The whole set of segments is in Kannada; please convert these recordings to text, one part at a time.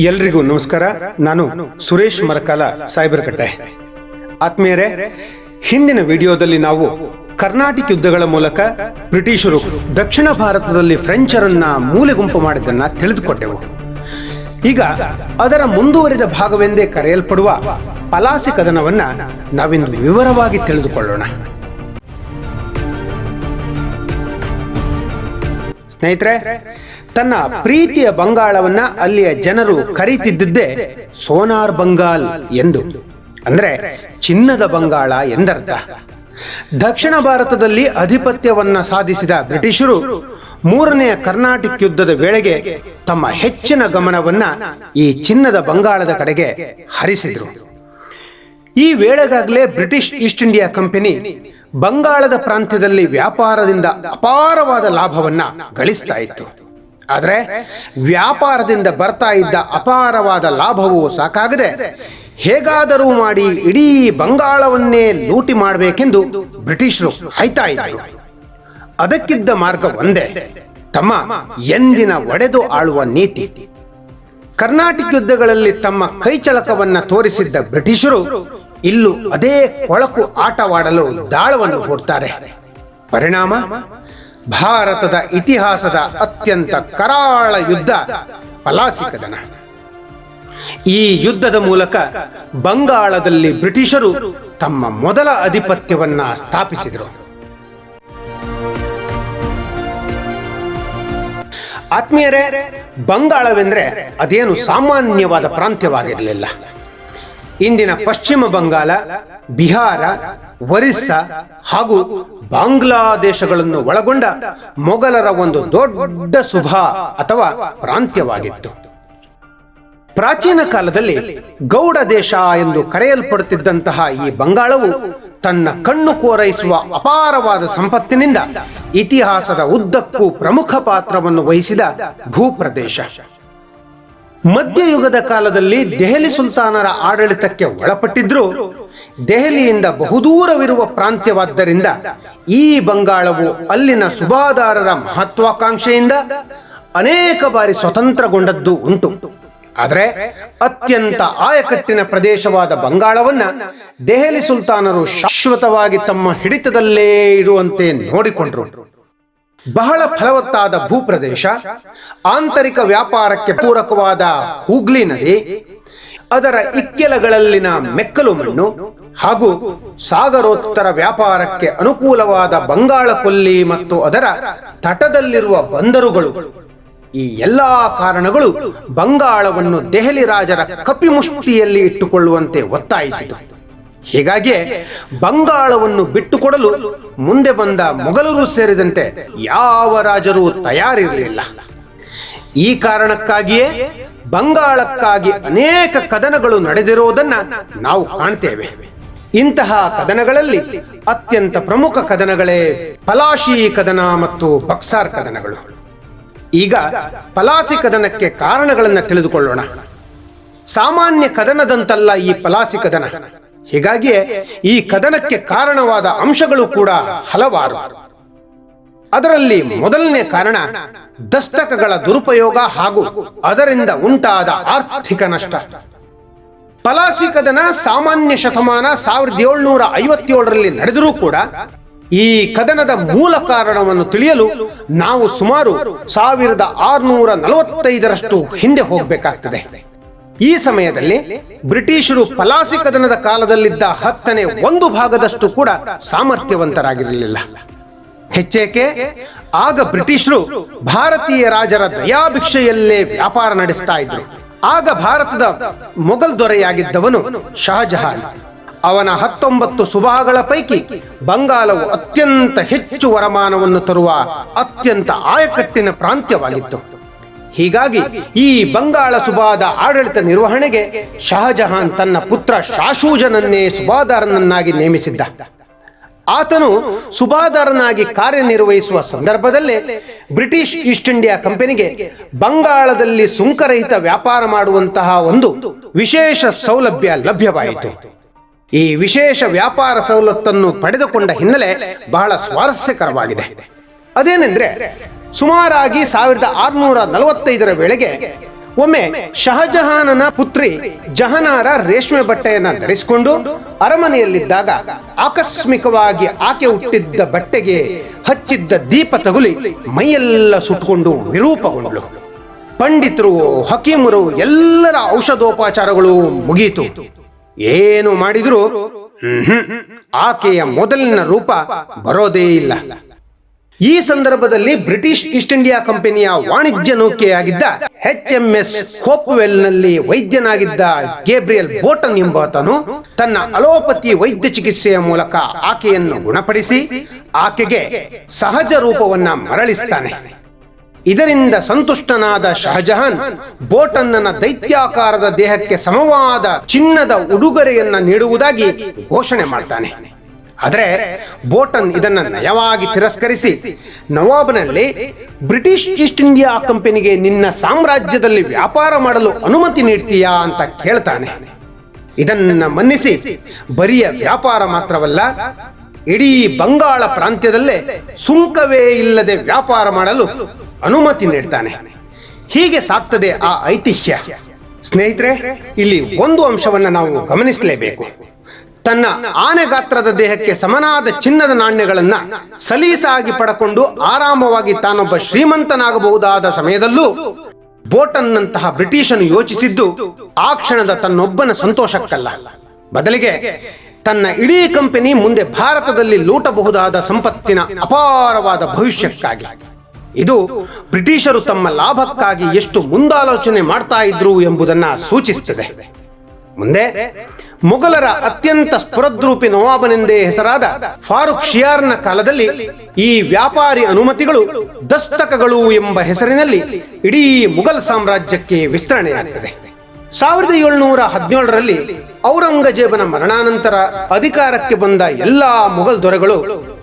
ಎಲ್ರಿಗೂ ನಮಸ್ಕಾರ. ನಾನು ಸುರೇಶ್ ಮರಕಾಲ ಸಾಯ್ಬರ್ಕಟ್ಟೆ. ಆತ್ಮೀಯರೇ, ಹಿಂದಿನ ವಿಡಿಯೋದಲ್ಲಿ ನಾವು ಕರ್ನಾಟಕ ಯುದ್ಧಗಳ ಮೂಲಕ ಬ್ರಿಟಿಷರು ದಕ್ಷಿಣ ಭಾರತದಲ್ಲಿ ಫ್ರೆಂಚರನ್ನ ಮೂಲೆಗುಂಪು ಮಾಡಿದ್ದನ್ನ ತಿಳಿದುಕೊಂಡೆವು. ಈಗ ಅದರ ಮುಂದುವರಿದ ಭಾಗವೆಂದೇ ಕರೆಯಲ್ಪಡುವ ಪಲಾಸಿ ಕದನವನ್ನ ನಾವಿಂದು ವಿವರವಾಗಿ ತಿಳಿದುಕೊಳ್ಳೋಣ. ಸ್ನೇಹಿತರೆ, ತನ್ನ ಪ್ರೀತಿಯ ಬಂಗಾಳವನ್ನ ಅಲ್ಲಿಯ ಜನರು ಕರೀತಿದ್ದೇ ಸೋನಾರ್ ಬಂಗಾಲ್ ಎಂದು, ಅಂದ್ರೆ ಚಿನ್ನದ ಬಂಗಾಳ ಎಂದರ್ಥ. ದಕ್ಷಿಣ ಭಾರತದಲ್ಲಿ ಅಧಿಪತ್ಯವನ್ನ ಸಾಧಿಸಿದ ಬ್ರಿಟಿಷರು ಮೂರನೆಯ ಕರ್ನಾಟಕ ಯುದ್ಧದ ವೇಳೆಗೆ ತಮ್ಮ ಹೆಚ್ಚಿನ ಗಮನವನ್ನ ಈ ಚಿನ್ನದ ಬಂಗಾಳದ ಕಡೆಗೆ ಹರಿಸಿದರು. ಈ ವೇಳೆಗಾಗಲೇ ಬ್ರಿಟಿಷ್ ಈಸ್ಟ್ ಇಂಡಿಯಾ ಕಂಪನಿ ಬಂಗಾಳದ ಪ್ರಾಂತ್ಯದಲ್ಲಿ ವ್ಯಾಪಾರದಿಂದ ಅಪಾರವಾದ ಲಾಭವನ್ನ ಗಳಿಸ್ತಾ ಇತ್ತು. ಆದರೆ ವ್ಯಾಪಾರದಿಂದ ಬರ್ತಾ ಇದ್ದ ಅಪಾರವಾದ ಲಾಭವು ಸಾಕಾಗದೆ ಹೇಗಾದರೂ ಮಾಡಿ ಇಡೀ ಬಂಗಾಳವನ್ನೇ ಲೂಟಿ ಮಾಡಬೇಕೆಂದು ಬ್ರಿಟಿಷರು ಕಾಯ್ತಾ ಇದ್ದರು. ಅದಕ್ಕಿದ್ದ ಮಾರ್ಗ ಒಂದೇ, ತಮ್ಮ ಎಂದಿನ ಒಡೆದು ಆಳುವ ನೀತಿ. ಕರ್ನಾಟಕ ಯುದ್ಧಗಳಲ್ಲಿ ತಮ್ಮ ಕೈಚಳಕವನ್ನ ತೋರಿಸಿದ್ದ ಬ್ರಿಟಿಷರು ಇಲ್ಲೂ ಅದೇ ಕೊಳಕು ಆಟವಾಡಲು ದಾಳವನ್ನು ಹೂಡ್ತಾರೆ. ಪರಿಣಾಮ ಭಾರತದ ಇತಿಹಾಸದ ಅತ್ಯಂತ ಕರಾಳ ಯುದ್ಧ ಪಲಾಸಿ ಕದನ. ಈ ಯುದ್ಧದ ಮೂಲಕ ಬಂಗಾಳದಲ್ಲಿ ಬ್ರಿಟಿಷರು ತಮ್ಮ ಮೊದಲ ಆಧಿಪತ್ಯವನ್ನ ಸ್ಥಾಪಿಸಿದರು. ಆತ್ಮೀಯರೇ, ಬಂಗಾಳವೆಂದ್ರೆ ಅದೇನು ಸಾಮಾನ್ಯವಾದ ಪ್ರಾಂತ್ಯವಾಗಿರಲಿಲ್ಲ. ಇಂದಿನ ಪಶ್ಚಿಮ ಬಂಗಾಳ, ಬಿಹಾರ, ಒರಿಸ್ಸಾ ಹಾಗೂ ಬಾಂಗ್ಲಾದೇಶಗಳನ್ನು ಒಳಗೊಂಡ ಮೊಘಲರ ಒಂದು ದೊಡ್ಡ ಸುಭಾ ಅಥವಾ ಪ್ರಾಂತ್ಯವಾಗಿತ್ತು. ಪ್ರಾಚೀನ ಕಾಲದಲ್ಲಿ ಗೌಡ ದೇಶ ಎಂದು ಕರೆಯಲ್ಪಡುತ್ತಿದ್ದಂತಹ ಈ ಬಂಗಾಳವು ತನ್ನ ಕಣ್ಣು ಕೋರೈಸುವ ಅಪಾರವಾದ ಸಂಪತ್ತಿನಿಂದ ಇತಿಹಾಸದ ಉದ್ದಕ್ಕೂ ಪ್ರಮುಖ ಪಾತ್ರವನ್ನು ವಹಿಸಿದ ಭೂಪ್ರದೇಶ. ಮಧ್ಯಯುಗದ ಕಾಲದಲ್ಲಿ ದೆಹಲಿ ಸುಲ್ತಾನರ ಆಡಳಿತಕ್ಕೆ ಒಳಪಟ್ಟಿದ್ರೂ ದೆಹಲಿಯಿಂದ ಬಹುದೂರವಿರುವ ಪ್ರಾಂತ್ಯವಾದ್ದರಿಂದ ಈ ಬಂಗಾಳವು ಅಲ್ಲಿನ ಸುಬಾದಾರರ ಮಹತ್ವಾಕಾಂಕ್ಷೆಯಿಂದ ಅನೇಕ ಬಾರಿ ಸ್ವತಂತ್ರಗೊಂಡದ್ದು ಉಂಟು. ಆದರೆ ಅತ್ಯಂತ ಆಯಕಟ್ಟಿನ ಪ್ರದೇಶವಾದ ಬಂಗಾಳವನ್ನ ದೆಹಲಿ ಸುಲ್ತಾನರು ಶಾಶ್ವತವಾಗಿ ತಮ್ಮ ಹಿಡಿತದಲ್ಲೇ ಇರುವಂತೆ ನೋಡಿಕೊಂಡರು. ಬಹಳ ಫಲವತ್ತಾದ ಭೂಪ್ರದೇಶ, ಆಂತರಿಕ ವ್ಯಾಪಾರಕ್ಕೆ ಪೂರಕವಾದ ಹೂಗ್ಲಿ ನದಿ, ಅದರ ಇಕ್ಕೆಲಗಳಲ್ಲಿನ ಮೆಕ್ಕಲು ಮಣ್ಣು ಹಾಗೂ ಸಾಗರೋತ್ತರ ವ್ಯಾಪಾರಕ್ಕೆ ಅನುಕೂಲವಾದ ಬಂಗಾಳ ಕೊಲ್ಲಿ ಮತ್ತು ಅದರ ತಟದಲ್ಲಿರುವ ಬಂದರುಗಳು, ಈ ಎಲ್ಲಾ ಕಾರಣಗಳು ಬಂಗಾಳವನ್ನು ದೆಹಲಿ ರಾಜರ ಕಪಿಮುಷ್ಟಿಯಲ್ಲಿ ಇಟ್ಟುಕೊಳ್ಳುವಂತೆ ಒತ್ತಾಯಿಸಿತು. ಹೀಗಾಗಿ ಬಂಗಾಳವನ್ನು ಬಿಟ್ಟುಕೊಡಲು ಮುಂದೆ ಬಂದ ಮೊಘಲರು ಸೇರಿದಂತೆ ಯಾವ ರಾಜರೂ ತಯಾರಿರಲಿಲ್ಲ. ಈ ಕಾರಣಕ್ಕಾಗಿಯೇ ಬಂಗಾಳಕ್ಕಾಗಿ ಅನೇಕ ಕದನಗಳು ನಡೆದಿರುವುದನ್ನ ನಾವು ಕಾಣ್ತೇವೆ. ಇಂತಹ ಕದನಗಳಲ್ಲಿ ಅತ್ಯಂತ ಪ್ರಮುಖ ಕದನಗಳೇ ಪಲಾಶಿ ಕದನ ಮತ್ತು ಬಕ್ಸಾರ್ ಕದನಗಳು. ಈಗ ಪಲಾಸಿ ಕದನಕ್ಕೆ ಕಾರಣಗಳನ್ನು ತಿಳಿದುಕೊಳ್ಳೋಣ. ಸಾಮಾನ್ಯ ಕದನದಂತಲ್ಲ ಈ ಪಲಾಸಿ ಕದನ. ಹೀಗಾಗಿ ಈ ಕದನಕ್ಕೆ ಕಾರಣವಾದ ಅಂಶಗಳು ಕೂಡ ಹಲವಾರು. ಅದರಲ್ಲಿ ಮೊದಲನೇ ಕಾರಣ ದಸ್ತಕಗಳ ದುರುಪಯೋಗ ಹಾಗೂ ಅದರಿಂದ ಉಂಟಾದ ಆರ್ಥಿಕ ನಷ್ಟ. ಪಲಾಸಿ ಕದನ ಸಾಮಾನ್ಯ ಶತಮಾನ 1757ರಲ್ಲಿ ನಡೆದರೂ ಕೂಡ ಈ ಕದನದ ಮೂಲ ಕಾರಣವನ್ನು ತಿಳಿಯಲು ನಾವು ಸುಮಾರು 1645ರಷ್ಟು ಹಿಂದೆ ಹೋಗಬೇಕಾಗ್ತದೆ. ಈ ಸಮಯದಲ್ಲಿ ಬ್ರಿಟಿಷರು ಪಲಾಸಿ ಕದನದ ಕಾಲದಲ್ಲಿದ್ದ 10ನೇ 1 ಭಾಗದಷ್ಟು ಕೂಡ ಸಾಮರ್ಥ್ಯವಂತರಾಗಿರಲಿಲ್ಲ. ಹೆಚ್ಚೇಕೆ ಆಗ ಬ್ರಿಟಿಷರು ಭಾರತೀಯ ರಾಜರ ದಯಾಭಿಕ್ಷೆಯಲ್ಲೇ ವ್ಯಾಪಾರ ನಡೆಸ್ತಾ ಇದ್ರು. ಆಗ ಭಾರತದ ಮೊಘಲ್ ದೊರೆಯಾಗಿದ್ದವನು ಶಹಜಹಾನ್. ಅವನ 19 ಸುಬಾಗಳ ಪೈಕಿ ಬಂಗಾಳವು ಅತ್ಯಂತ ಹೆಚ್ಚು ವರಮಾನವನ್ನು ತರುವ ಅತ್ಯಂತ ಆಯಕಟ್ಟಿನ ಪ್ರಾಂತ್ಯವಾಗಿತ್ತು. ಹೀಗಾಗಿ ಈ ಬಂಗಾಳ ಸುಬಾದ ಆಡಳಿತ ನಿರ್ವಹಣೆಗೆ ಶಹಜಹಾನ್ ತನ್ನ ಪುತ್ರ ಶಾಶೂಜನನ್ನೇ ಸುಬಾದಾರನನ್ನಾಗಿ ನೇಮಿಸಿದ್ದ. ಆತನು ಸುಬಾದಾರನಾಗಿ ಕಾರ್ಯನಿರ್ವಹಿಸುವ ಸಂದರ್ಭದಲ್ಲೇ ಬ್ರಿಟಿಷ್ ಈಸ್ಟ್ ಇಂಡಿಯಾ ಕಂಪನಿಗೆ ಬಂಗಾಳದಲ್ಲಿ ಸುಂಕರಹಿತ ವ್ಯಾಪಾರ ಮಾಡುವಂತಹ ಒಂದು ವಿಶೇಷ ಸೌಲಭ್ಯ ಲಭ್ಯವಾಯಿತು. ಈ ವಿಶೇಷ ವ್ಯಾಪಾರ ಸವಲತ್ತನ್ನು ಪಡೆದುಕೊಂಡ ಹಿನ್ನೆಲೆ ಬಹಳ ಸ್ವಾರಸ್ಯಕರವಾಗಿದೆ. ಅದೇನೆಂದ್ರೆ, ಸುಮಾರಾಗಿ 1645ರ ವೇಳೆಗೆ ಒಮ್ಮೆ ಶಹಜಹಾನನ ಪುತ್ರಿ ಜಹನಾರ ರೇಷ್ಮೆ ಬಟ್ಟೆಯನ್ನ ಧರಿಸಿಕೊಂಡು ಅರಮನೆಯಲ್ಲಿದ್ದಾಗ ಆಕಸ್ಮಿಕವಾಗಿ ಆಕೆ ಹುಟ್ಟಿದ್ದ ಬಟ್ಟೆಗೆ ಹಚ್ಚಿದ್ದ ದೀಪ ತಗುಲಿ ಮೈಯೆಲ್ಲ ಸುಟ್ಟುಕೊಂಡು ವಿರೂಪಗೊಂಡಳು. ಪಂಡಿತರು, ಹಕೀಮರು ಎಲ್ಲರ ಔಷಧೋಪಚಾರಗಳು ಮುಗಿಯಿತು. ಏನು ಮಾಡಿದ್ರು ಆಕೆಯ ಮೊದಲಿನ ರೂಪ ಬರೋದೇ ಇಲ್ಲ. ಈ ಸಂದರ್ಭದಲ್ಲಿ ಬ್ರಿಟಿಷ್ ಈಸ್ಟ್ ಇಂಡಿಯಾ ಕಂಪನಿಯ ವಾಣಿಜ್ಯ ನೌಕೆಯಾಗಿದ್ದ HMS ಹೋಪ್ವೆಲ್ ನಲ್ಲಿ ವೈದ್ಯನಾಗಿದ್ದ ಗೇಬ್ರಿಯಲ್ ಬೋಟನ್ ಎಂಬಾತನು ತನ್ನ ಅಲೋಪತಿ ವೈದ್ಯ ಚಿಕಿತ್ಸೆಯ ಮೂಲಕ ಆಕೆಯನ್ನು ಗುಣಪಡಿಸಿ ಆಕೆಗೆ ಸಹಜ ರೂಪವನ್ನ ಮರಳಿಸ್ತಾನೆ. ಇದರಿಂದ ಸಂತುಷ್ಟನಾದ ಶಹಜಹಾನ್ ಬೋಟನ್ನನ ದೈತ್ಯಾಕಾರದ ದೇಹಕ್ಕೆ ಸಮವಾದ ಚಿನ್ನದ ಉಡುಗೊರೆಯನ್ನ ನೀಡುವುದಾಗಿ ಘೋಷಣೆ ಮಾಡ್ತಾನೆ. ಆದರೆ ಬೋಟನ್ ಇದನ್ನ ನಯವಾಗಿ ತಿರಸ್ಕರಿಸಿ ನವಾಬನಲ್ಲಿ ಬ್ರಿಟಿಷ್ ಈಸ್ಟ್ ಇಂಡಿಯಾ ಕಂಪನಿಗೆ ನಿನ್ನ ಸಾಮ್ರಾಜ್ಯದಲ್ಲಿ ವ್ಯಾಪಾರ ಮಾಡಲು ಅನುಮತಿ ನೀಡ್ತೀಯಾ ಅಂತ ಕೇಳ್ತಾನೆ. ಇದನ್ನ ಮನ್ನಿಸಿ ಬರಿಯ ವ್ಯಾಪಾರ ಮಾತ್ರವಲ್ಲ, ಇಡೀ ಬಂಗಾಳ ಪ್ರಾಂತ್ಯದಲ್ಲೇ ಸುಂಕವೇ ಇಲ್ಲದೆ ವ್ಯಾಪಾರ ಮಾಡಲು ಅನುಮತಿ ನೀಡ್ತಾನೆ. ಹೀಗೆ ಸಾಕ್ತದೆ ಆ ಐತಿಹ್ಯ. ಸ್ನೇಹಿತರೆ, ಇಲ್ಲಿ ಒಂದು ಅಂಶವನ್ನ ನಾವು ಗಮನಿಸಲೇಬೇಕು. ತನ್ನ ಆನೆ ಗಾತ್ರದ ದೇಹಕ್ಕೆ ಸಮನಾದ ಚಿನ್ನದ ನಾಣ್ಯಗಳನ್ನ ಸಲೀಸಾಗಿ ಪಡಕೊಂಡು ಆರಾಮವಾಗಿ ತಾನೊಬ್ಬ ಶ್ರೀಮಂತನಾಗಬಹುದಾದ ಸಮಯದಲ್ಲೂ ಬೋಟನ್ನಂತಹ ಬ್ರಿಟಿಷನು ಯೋಚಿಸಿದ್ದು ಆ ಕ್ಷಣದ ತನ್ನೊಬ್ಬನ ಸಂತೋಷಕ್ಕಲ್ಲ, ಬದಲಿಗೆ ತನ್ನ ಇಡೀ ಕಂಪನಿ ಮುಂದೆ ಭಾರತದಲ್ಲಿ ಲೂಟಬಹುದಾದ ಸಂಪತ್ತಿನ ಅಪಾರವಾದ ಭವಿಷ್ಯಕ್ಕಾಗಿ. ಇದು ಬ್ರಿಟಿಷರು ತಮ್ಮ ಲಾಭಕ್ಕಾಗಿ ಎಷ್ಟು ಮುಂದಾಲೋಚನೆ ಮಾಡ್ತಾ ಇದ್ರು ಎಂಬುದನ್ನ ಸೂಚಿಸುತ್ತದೆ. ಮುಂದೆ ಮೊಘಲರ ಅತ್ಯಂತ ಸ್ಫುರದ್ರೂಪಿ ನವಾಬನೆಂದೇ ಹೆಸರಾದ ಫಾರೂಕ್ ಶಿಯಾರ್ನ ಕಾಲದಲ್ಲಿ ಈ ವ್ಯಾಪಾರಿ ಅನುಮತಿಗಳು ದಸ್ತಕಗಳು ಎಂಬ ಹೆಸರಿನಲ್ಲಿ ಇಡೀ ಮುಘಲ್ ಸಾಮ್ರಾಜ್ಯಕ್ಕೆ ವಿಸ್ತರಣೆಯಾಗುತ್ತದೆ. 1717ರಲ್ಲಿ ಔರಂಗಜೇಬನ ಮರಣಾನಂತರ ಅಧಿಕಾರಕ್ಕೆ ಬಂದ ಎಲ್ಲಾ ಮುಘಲ್ ದೊರೆಗಳು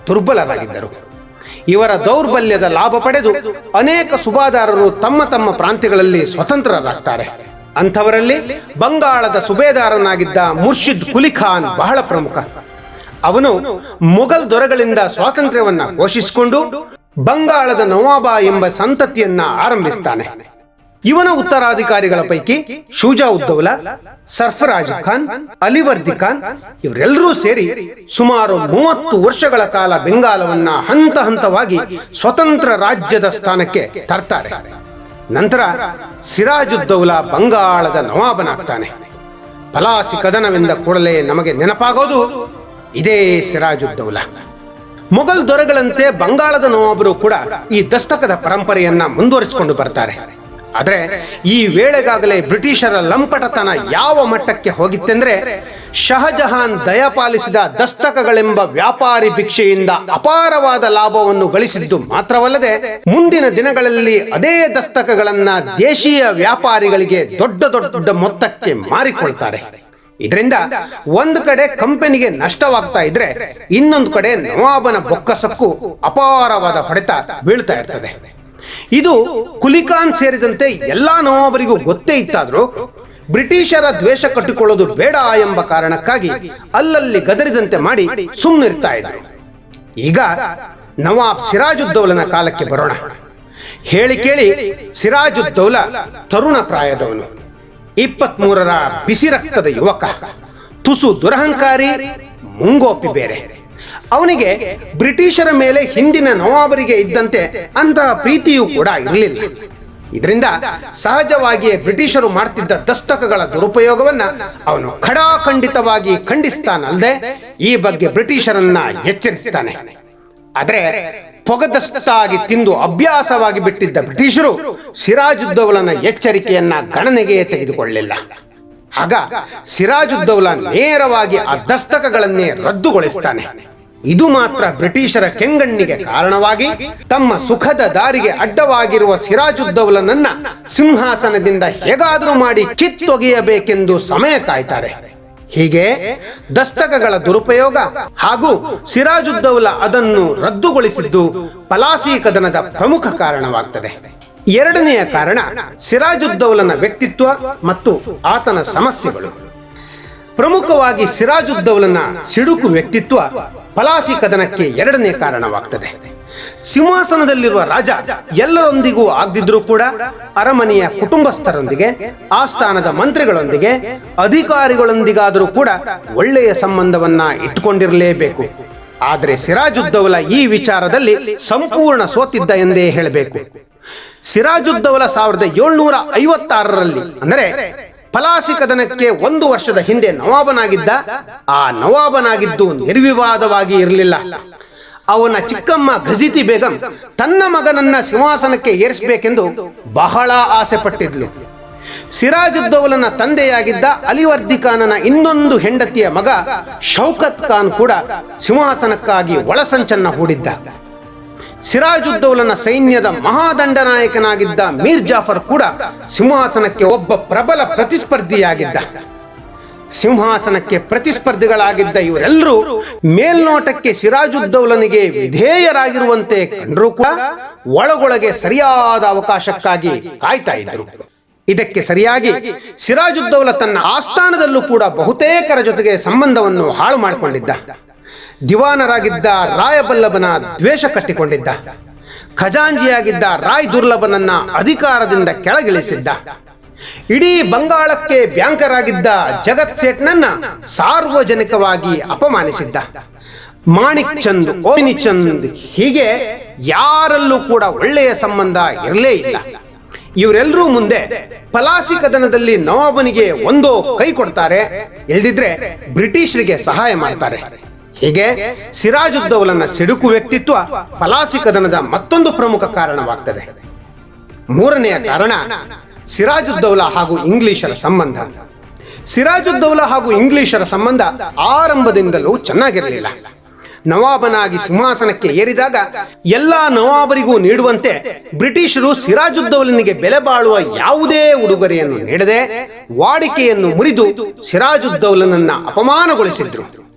ದುರ್ಬಲರಾಗಿದ್ದರು. ಇವರ ದೌರ್ಬಲ್ಯದ ಲಾಭ ಪಡೆದು ಅನೇಕ ಸುಬಾದಾರರು ತಮ್ಮ ತಮ್ಮ ಪ್ರಾಂತ್ಯಗಳಲ್ಲಿ ಸ್ವತಂತ್ರರಾಗ್ತಾರೆ. ಅಂಥವರಲ್ಲಿ ಬಂಗಾಳದ ಸುಬೇದಾರನಾಗಿದ್ದ ಮುರ್ಷಿದ್ ಕುಲಿ ಖಾನ್ ಬಹಳ ಪ್ರಮುಖ. ಅವನು ಮೊಘಲ್ ದೊರೆಗಳಿಂದ ಸ್ವಾತಂತ್ರ್ಯವನ್ನ ಘೋಷಿಸಿಕೊಂಡು ಬಂಗಾಳದ ನವಾಬ ಎಂಬ ಸಂತತಿಯನ್ನ ಆರಂಭಿಸ್ತಾನೆ. ಇವನ ಉತ್ತರಾಧಿಕಾರಿಗಳ ಪೈಕಿ ಶುಜಾ-ಉದ್-ದೌಲಾ, ಸರ್ಫರಾಜ್ ಖಾನ್, ಅಲಿವರ್ದಿ ಖಾನ್ ಇವರೆಲ್ಲರೂ ಸೇರಿ ಸುಮಾರು 30 ವರ್ಷಗಳ ಕಾಲ ಬೆಂಗಾಲವನ್ನ ಹಂತ ಹಂತವಾಗಿ ಸ್ವತಂತ್ರ ರಾಜ್ಯದ ಸ್ಥಾನಕ್ಕೆ ತರ್ತಾರೆ. ನಂತರ ಸಿರಾಜುದ್ದೌಲಾ ಬಂಗಾಳದ ನವಾಬನಾಗ್ತಾನೆ. ಪಲಾಸಿ ಕದನವೆಂದ ಕೂಡಲೇ ನಮಗೆ ನೆನಪಾಗೋದು ಇದೇ ಸಿರಾಜುದ್ದೌಲಾ. ಮೊಘಲ್ ದೊರೆಗಳಂತೆ ಬಂಗಾಳದ ನವಾಬರು ಕೂಡ ಈ ದಸ್ತಕದ ಪರಂಪರೆಯನ್ನ ಮುಂದುವರಿಸಿಕೊಂಡು ಬರ್ತಾರೆ. ಆದರೆ ಈ ವೇಳೆಗಾಗಲೇ ಬ್ರಿಟಿಷರ ಲಂಪಟತನ ಯಾವ ಮಟ್ಟಕ್ಕೆ ಹೋಗಿತ್ತೆಂದ್ರೆ, ಶಹಜಹಾನ್ ದಯಪಾಲಿಸಿದ ದಸ್ತಕಗಳೆಂಬ ವ್ಯಾಪಾರಿ ಭಿಕ್ಷೆಯಿಂದ ಅಪಾರವಾದ ಲಾಭವನ್ನು ಗಳಿಸಿದ್ದು ಮಾತ್ರವಲ್ಲದೆ ಮುಂದಿನ ದಿನಗಳಲ್ಲಿ ಅದೇ ದಸ್ತಕಗಳನ್ನ ದೇಶೀಯ ವ್ಯಾಪಾರಿಗಳಿಗೆ ದೊಡ್ಡ ದೊಡ್ಡ ಮೊತ್ತಕ್ಕೆ ಮಾರಿಕೊಳ್ತಾರೆ. ಇದರಿಂದ ಒಂದು ಕಡೆ ಕಂಪನಿಗೆ ನಷ್ಟವಾಗ್ತಾ ಇದ್ರೆ, ಇನ್ನೊಂದು ಕಡೆ ನವಾಬನ ಬೊಕ್ಕಸಕ್ಕೂ ಅಪಾರವಾದ ಹೊಡೆತ ಬೀಳ್ತಾ ಇರ್ತದೆ. ಇದು ಕುಲಿಖಾನ್ ಸೇರಿದಂತೆ ಎಲ್ಲಾ ನವಾಬರಿಗೂ ಗೊತ್ತೇ ಇತ್ತಾದ್ರೂ ಬ್ರಿಟಿಷರ ದ್ವೇಷ ಕಟ್ಟಿಕೊಳ್ಳೋದು ಬೇಡ ಎಂಬ ಕಾರಣಕ್ಕಾಗಿ ಅಲ್ಲಲ್ಲಿ ಗದರಿದಂತೆ ಮಾಡಿ ಸುಮ್ಮನಿರ್ತಾ ಇದ್ರು. ಈಗ ನವಾಬ್ ಸಿರಾಜುದ್ದೌಲನ ಕಾಲಕ್ಕೆ ಬರೋಣ. ಹೇಳಿ ಕೇಳಿ ಸಿರಾಜುದ್ದೌಲಾ ತರುಣ ಪ್ರಾಯದವನು, 23ರ ಬಿಸಿ ರಕ್ತದ ಯುವಕ, ತುಸು ದುರಹಂಕಾರಿ, ಮುಂಗೋಪಿ ಬೇರೆ. ಅವನಿಗೆ ಬ್ರಿಟಿಷರ ಮೇಲೆ ಹಿಂದಿನ ನವಾಬರಿಗೆ ಇದ್ದಂತೆ ಅಂತಹ ಪ್ರೀತಿಯೂ ಕೂಡ ಇರಲಿಲ್ಲ. ಇದರಿಂದ ಸಹಜವಾಗಿಯೇ ಬ್ರಿಟಿಷರು ಮಾಡ್ತಿದ್ದ ದಸ್ತಕಗಳ ದುರುಪಯೋಗವನ್ನ ಅವನು ಖಡಾಖಂಡಿತವಾಗಿ ಖಂಡಿಸ್ತಾನಲ್ಲದೆ ಈ ಬಗ್ಗೆ ಬ್ರಿಟಿಷರನ್ನ ಎಚ್ಚರಿಸ್ತಾನೆ. ಆದರೆ ಪೊಗದಸ್ತಾಗಿ ತಿಂದು ಅಭ್ಯಾಸವಾಗಿ ಬಿಟ್ಟಿದ್ದ ಬ್ರಿಟಿಷರು ಸಿರಾಜುದ್ದೌಲನ ಎಚ್ಚರಿಕೆಯನ್ನ ಗಣನೆಗೆ ತೆಗೆದುಕೊಳ್ಳಲಿಲ್ಲ. ಆಗ ಸಿರಾಜುದ್ದೌಲಾ ನೇರವಾಗಿ ಆ ದಸ್ತಕಗಳನ್ನೇ ರದ್ದುಗೊಳಿಸ್ತಾನೆ. ಇದು ಮಾತ್ರ ಬ್ರಿಟಿಷರ ಕೆಂಗಣ್ಣಿಗೆ ಕಾರಣವಾಗಿ ತಮ್ಮ ಸುಖದ ದಾರಿಗೆ ಅಡ್ಡವಾಗಿರುವ ಸಿರಾಜುದ್ದೌಲನನ್ನ ಸಿಂಹಾಸನದಿಂದ ಹೇಗಾದರೂ ಮಾಡಿ ಕಿತ್ತೊಗೆಯಬೇಕೆಂದು ಸಮಯ ಕಾಯ್ತಾರೆ. ಹೀಗೆ ದಸ್ತಕಗಳ ದುರುಪಯೋಗ ಹಾಗೂ ಸಿರಾಜುದ್ದೌಲಾ ಅದನ್ನು ರದ್ದುಗೊಳಿಸಿದ್ದು ಪಲಾಸಿ ಕದನದ ಪ್ರಮುಖ ಕಾರಣವಾಗ್ತದೆ. ಎರಡನೆಯ ಕಾರಣ ಸಿರಾಜುದ್ದೌಲನ ವ್ಯಕ್ತಿತ್ವ ಮತ್ತು ಆತನ ಸಮಸ್ಯೆಗಳು. ಪ್ರಮುಖವಾಗಿ ಸಿರಾಜುದ್ದೌಲನ ಸಿಡುಕು ವ್ಯಕ್ತಿತ್ವ ಪಲಾಸಿ ಕದನಕ್ಕೆ ಎರಡನೇ ಕಾರಣವಾಗ್ತದೆ. ಸಿಂಹಾಸನದಲ್ಲಿರುವ ರಾಜ ಎಲ್ಲರೊಂದಿಗೂ ಆಗದಿದ್ರೂ ಕೂಡ ಅರಮನೆಯ ಕುಟುಂಬಸ್ಥರೊಂದಿಗೆ, ಆಸ್ಥಾನದ ಮಂತ್ರಿಗಳೊಂದಿಗೆ, ಅಧಿಕಾರಿಗಳೊಂದಿಗಾದರೂ ಕೂಡ ಒಳ್ಳೆಯ ಸಂಬಂಧವನ್ನ ಇಟ್ಟುಕೊಂಡಿರಲೇಬೇಕು. ಆದರೆ ಸಿರಾಜುದ್ದೌಲ ಈ ವಿಚಾರದಲ್ಲಿ ಸಂಪೂರ್ಣ ಸೋತಿದ್ದ ಎಂದೇ ಹೇಳಬೇಕು. ಸಿರಾಜುದ್ದೌಲ 1756ರಲ್ಲಿ ಅಂದರೆ ಪಲಾಸಿ ಕದನಕ್ಕೆ 1 ವರ್ಷದ ಹಿಂದೆ ನವಾಬನಾಗಿದ್ದ. ಆ ನವಾಬನಾಗಿದ್ದು ನಿರ್ವಿವಾದವಾಗಿ ಇರಲಿಲ್ಲ. ಅವನ ಚಿಕ್ಕಮ್ಮ ಘಜಿತಿ ಬೇಗಂ ತನ್ನ ಮಗನನ್ನ ಸಿಂಹಾಸನಕ್ಕೆ ಏರಿಸಬೇಕೆಂದು ಬಹಳ ಆಸೆ ಪಟ್ಟಿದ್ಲು. ಸಿರಾಜುದ್ದೌಲನ ತಂದೆಯಾಗಿದ್ದ ಅಲಿವರ್ದಿ ಖಾನನ ಇನ್ನೊಂದು ಹೆಂಡತಿಯ ಮಗ ಶೌಕತ್ ಖಾನ್ ಕೂಡ ಸಿಂಹಾಸನಕ್ಕಾಗಿ ಒಳಸಂಚನ್ನ ಹೂಡಿದ್ದ. ಸಿರಾಜುದ್ದೌಲನ ಸೈನ್ಯದ ಮಹಾದಂಡನಾಯಕನಾಗಿದ್ದ ಮೀರ್ ಜಾಫರ್ ಕೂಡ ಸಿಂಹಾಸನಕ್ಕೆ ಒಬ್ಬ ಪ್ರಬಲ ಪ್ರತಿಸ್ಪರ್ಧಿಯಾಗಿದ್ದ. ಸಿಂಹಾಸನಕ್ಕೆ ಪ್ರತಿಸ್ಪರ್ಧಿಗಳಾಗಿದ್ದ ಇವರೆಲ್ಲರೂ ಮೇಲ್ನೋಟಕ್ಕೆ ಸಿರಾಜುದ್ದೌಲನಿಗೆ ವಿಧೇಯರಾಗಿರುವಂತೆ ಕಂಡರೂ ಕೂಡ ಒಳಗೊಳಗೆ ಸರಿಯಾದ ಅವಕಾಶಕ್ಕಾಗಿ ಕಾಯ್ತಾ ಇದ್ರು. ಇದಕ್ಕೆ ಸರಿಯಾಗಿ ಸಿರಾಜುದ್ದೌಲ ತನ್ನ ಆಸ್ಥಾನದಲ್ಲೂ ಕೂಡ ಬಹುತೇಕರ ಜೊತೆಗೆ ಸಂಬಂಧವನ್ನು ಹಾಳು ಮಾಡಿಕೊಂಡಿದ್ದ. ದಿವಾನರಾಗಿದ್ದ ರಾಯಬಲ್ಲಭನ ದ್ವೇಷ ಕಟ್ಟಿಕೊಂಡಿದ್ದ. ಖಜಾಂಜಿಯಾಗಿದ್ದ ರಾಯ್ ದುರ್ಲಭನನ್ನ ಅಧಿಕಾರದಿಂದ ಕೆಳಗಿಳಿಸಿದ್ದ. ಇಡೀ ಬಂಗಾಳಕ್ಕೆ ಬ್ಯಾಂಕರ್ ಆಗಿದ್ದ ಜಗತ್ ಸೇಠ್ನನ್ನ ಸಾರ್ವಜನಿಕವಾಗಿ ಅಪಮಾನಿಸಿದ್ದ. ಮಾಣಿಕ್ ಚಂದ್, ಓಮಿನಿ ಚಂದ್ ಹೀಗೆ ಯಾರಲ್ಲೂ ಕೂಡ ಒಳ್ಳೆಯ ಸಂಬಂಧ ಇರಲೇ ಇಲ್ಲ. ಇವರೆಲ್ಲರೂ ಮುಂದೆ ಪಲಾಸಿ ಕದನದಲ್ಲಿ ನವಾಬನಿಗೆ ಒಂದೋ ಕೈ ಕೊಡ್ತಾರೆ, ಇಲ್ದಿದ್ರೆ ಬ್ರಿಟಿಷರಿಗೆ ಸಹಾಯ ಮಾಡ್ತಾರೆ. ಹೀಗೆ ಸಿರಾಜುದ್ದೌಲನ ಸಿಡುಕು ವ್ಯಕ್ತಿತ್ವ ಪಲಾಸಿ ಕದನದ ಮತ್ತೊಂದು ಪ್ರಮುಖ ಕಾರಣವಾಗ್ತದೆ. ಮೂರನೆಯ ಕಾರಣ ಸಿರಾಜುದ್ದೌಲ ಹಾಗೂ ಇಂಗ್ಲಿಷರ ಸಂಬಂಧ. ಸಿರಾಜುದ್ದೌಲ ಹಾಗೂ ಇಂಗ್ಲಿಷರ ಸಂಬಂಧ ಆರಂಭದಿಂದಲೂ ಚೆನ್ನಾಗಿರಲಿಲ್ಲ. ನವಾಬನಾಗಿ ಸಿಂಹಾಸನಕ್ಕೆ ಏರಿದಾಗ ಎಲ್ಲಾ ನವಾಬರಿಗೂ ನೀಡುವಂತೆ ಬ್ರಿಟಿಷರು ಸಿರಾಜುದ್ದೌಲನಿಗೆ ಬೆಲೆ ಬಾಳುವ ಯಾವುದೇ ಉಡುಗೊರೆಯನ್ನು ನೀಡದೆ ವಾಡಿಕೆಯನ್ನು ಮುರಿದು ಸಿರಾಜುದ್ದೌಲನನ್ನ ಅಪಮಾನಗೊಳಿಸಿದ್ರು.